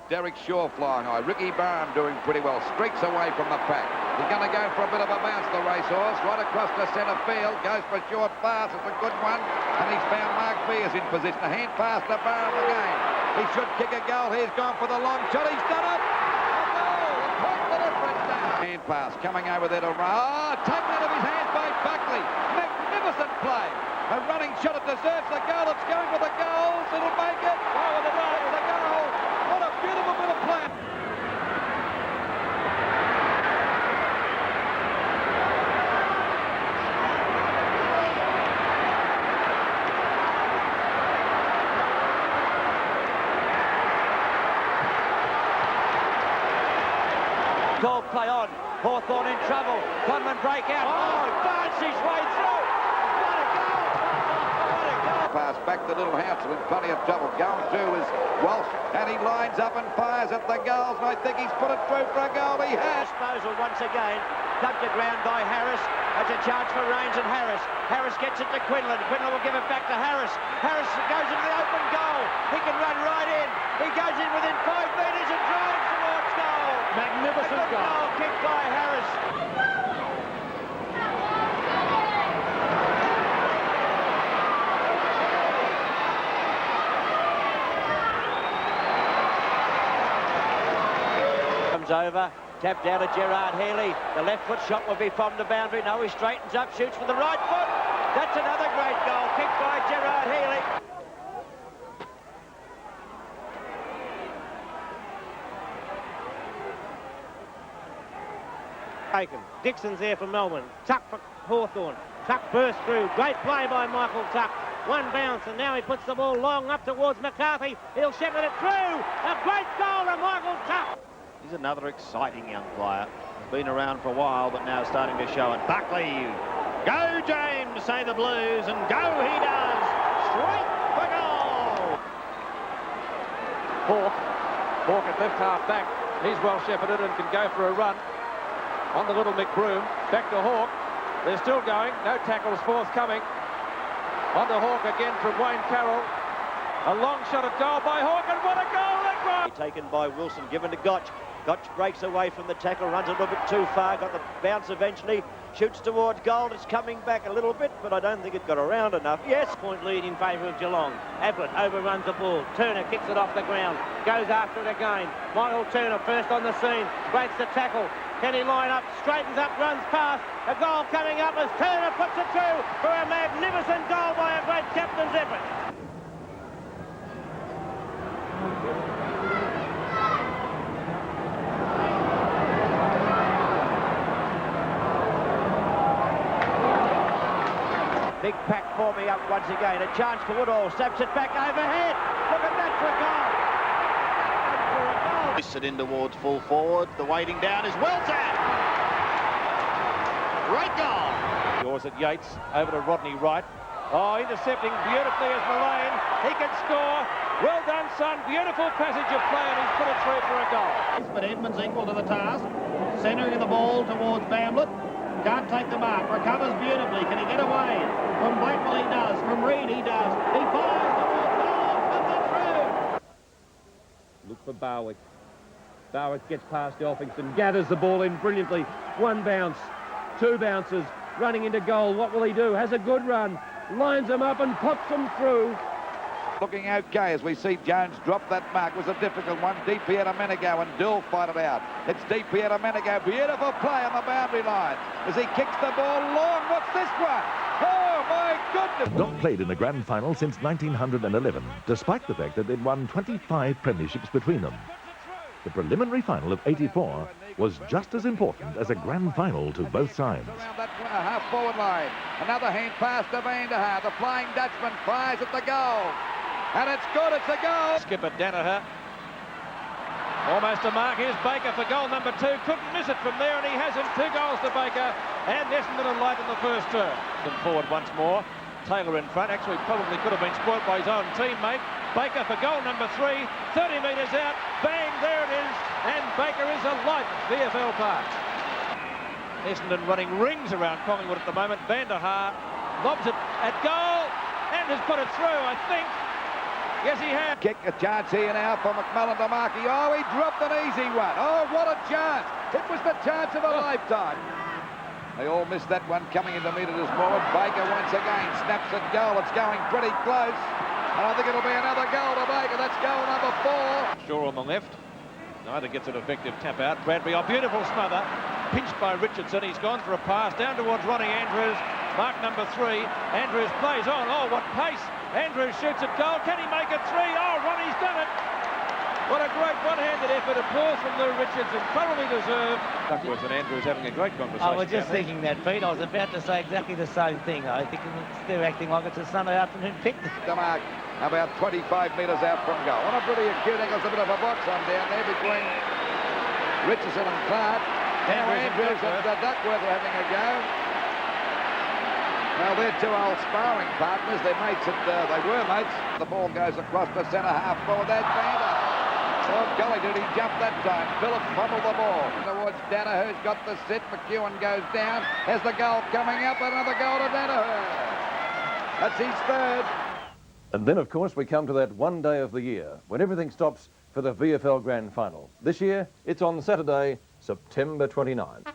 Speaker 3: Derek Shaw flying high. Ricky Barham doing pretty well. Streaks away from the pack. He's going to go for a bit of a bounce, the racehorse. Right across the centre field. Goes for a short pass. It's a good one. And he's found Mark Beers in position. A hand pass to Barham again. He should kick a goal. He's gone for the long shot. He's done it. A goal. Quite the difference now. Hand pass coming over there to Rohan. Taken out of his hands by Buckley. Magnificent play. A running shot. It deserves the goal. It's going for the goals. It'll make it. Over the right for the goal. What a beautiful bit of play.
Speaker 10: Goal play on. Hawthorn in trouble. Conlon break out. Oh, advance his way through. What a goal! What a goal!
Speaker 3: Pass back to Little Hampton in plenty of trouble. Going through is Walsh, and he lines up and fires at the goals. And I think he's put it through for a goal. He has.
Speaker 10: Disposal once again. Dumped to ground by Harris. That's a chance for Rains and Harris. Harris gets it to Quinlan. Quinlan will give it back to Harris. Harris goes into the open goal. He can run right in. He goes in within 5 metres and drives towards goal.
Speaker 12: Magnificent goal.
Speaker 10: Kicked by Harris. Comes over. Tapped out of Gerard Healy. The left foot shot will be from the boundary. No, he straightens up, shoots with the right foot. That's another great goal. Kicked by Gerard Healy. Taken. Dixon's there for Melbourne. Tuck for Hawthorn. Tuck burst through. Great play by Michael Tuck. One bounce, and now he puts the ball long up towards McCarthy. He'll shepherd it through. A great goal to Michael Tuck.
Speaker 6: He's another exciting young player. Been around for a while, but now starting to show it. Buckley. Go, James, say the Blues, and go he does. Straight for goal.
Speaker 4: Hawk at left half back. He's well shepherded and can go for a run. On the little McBroom, back to Hawk. They're still going, no tackles forthcoming. On to Hawk again from Wayne Carroll. A long shot at goal by Hawk, and what a goal that was!
Speaker 10: Taken by Wilson, given to Gotch. Gotch breaks away from the tackle, runs a little bit too far, got the bounce eventually, shoots towards goal. It's coming back a little bit, but I don't think it got around enough. Yes, point lead in favour of Geelong. Ablett overruns the ball. Turner kicks it off the ground, goes after it again. Michael Turner first on the scene, breaks the tackle. Can he line up, straightens up, runs past. A goal coming up as Turner puts it through for a magnificent goal by a great captain's effort. Big pack forming up once again. A chance for Woodall. Snaps it back overhead. Look at that for a goal.
Speaker 6: Hoists it in towards full forward. The waiting down is Welton. Great goal.
Speaker 4: Yours at Yates. Over to Rodney Wright. Oh, intercepting beautifully as Mullane. He can score. Well done, son. Beautiful passage of play, and he's put it through for a goal.
Speaker 7: But Edmonds equal to the task. Centering the ball towards Bamblett. Can't take the mark. Recovers beautifully. Can he get away? From Blackwell he does. From Reid he does. He fires towards goal. Comes it through.
Speaker 12: Look for Barwick. Barwick gets past Elphingston, gathers the ball in brilliantly. One bounce, two bounces, running into goal. What will he do? Has a good run, lines them up and pops them through.
Speaker 3: Looking okay as we see Jones drop that mark. It was a difficult one. Deep Pierre Menego and Dill fight it out. It's Deep Pierre Menego. Beautiful play on the boundary line as he kicks the ball long. What's this one? Oh, my goodness.
Speaker 2: Not played in the grand final since 1911, despite the fact that they'd won 25 premierships between them. The preliminary final of '84 was just as important as a grand final to both sides.
Speaker 3: Around that half-forward line. Another hand pass to Van der Haar. The Flying Dutchman fires at the goal. And it's good, it's a goal.
Speaker 4: Skipper Danaher. Almost a mark. Here's Baker for goal number 2. Couldn't miss it from there, and he has him. 2 goals to Baker. And Essendon and Light in the first turn. Come forward once more. Taylor in front. Actually, probably could have been spoilt by his own teammate. Baker for goal number 3. 30 metres out. Bang, there it is. And Baker is alive at VFL Park. Essendon running rings around Collingwood at the moment. Van der Haar lobs it at goal and has put it through, I think. Yes, he has.
Speaker 3: Kick a chance here now for McMullen to Markey. Oh, he dropped an easy one. Oh, what a chance. It was the chance of a lifetime. They all missed that one coming into meters more. Baker once again snaps at goal. It's going pretty close. And I think it'll be another goal to Baker. That's goal number 4.
Speaker 4: Shaw on the left. Neither gets an effective tap out. Bradbury, a beautiful smother. Pinched by Richardson. He's gone for a pass down towards Ronnie Andrews. Mark number 3. Andrews plays on. Oh, what pace. Andrews shoots at goal. Can he make it 3? Oh, Ronnie's done it. What a great one-handed effort. Applause from Lou Richardson. Thoroughly deserved. Duckworth and Andrews having a great conversation.
Speaker 5: I was just thinking that, Pete. I was about to say exactly the same thing. I think they're acting like it's a Sunday afternoon picnic.
Speaker 3: The mark about 25 metres out from goal. On a pretty acute angle, a bit of a box on down there between Richardson and Clark. Now Andrews and Duckworth are having a go. Well, they're two old sparring partners. They're mates. They were mates. The ball goes across the centre half forward. There's Vander. Oh, golly, did he jump that time? Phillips fumbled the ball. Towards Danaher's got the set. McEwen goes down. Has the goal coming up. Another goal to Danaher. That's his 3rd.
Speaker 1: And then, of course, we come to that one day of the year when everything stops for the VFL Grand Final. This year, it's on Saturday, September 29.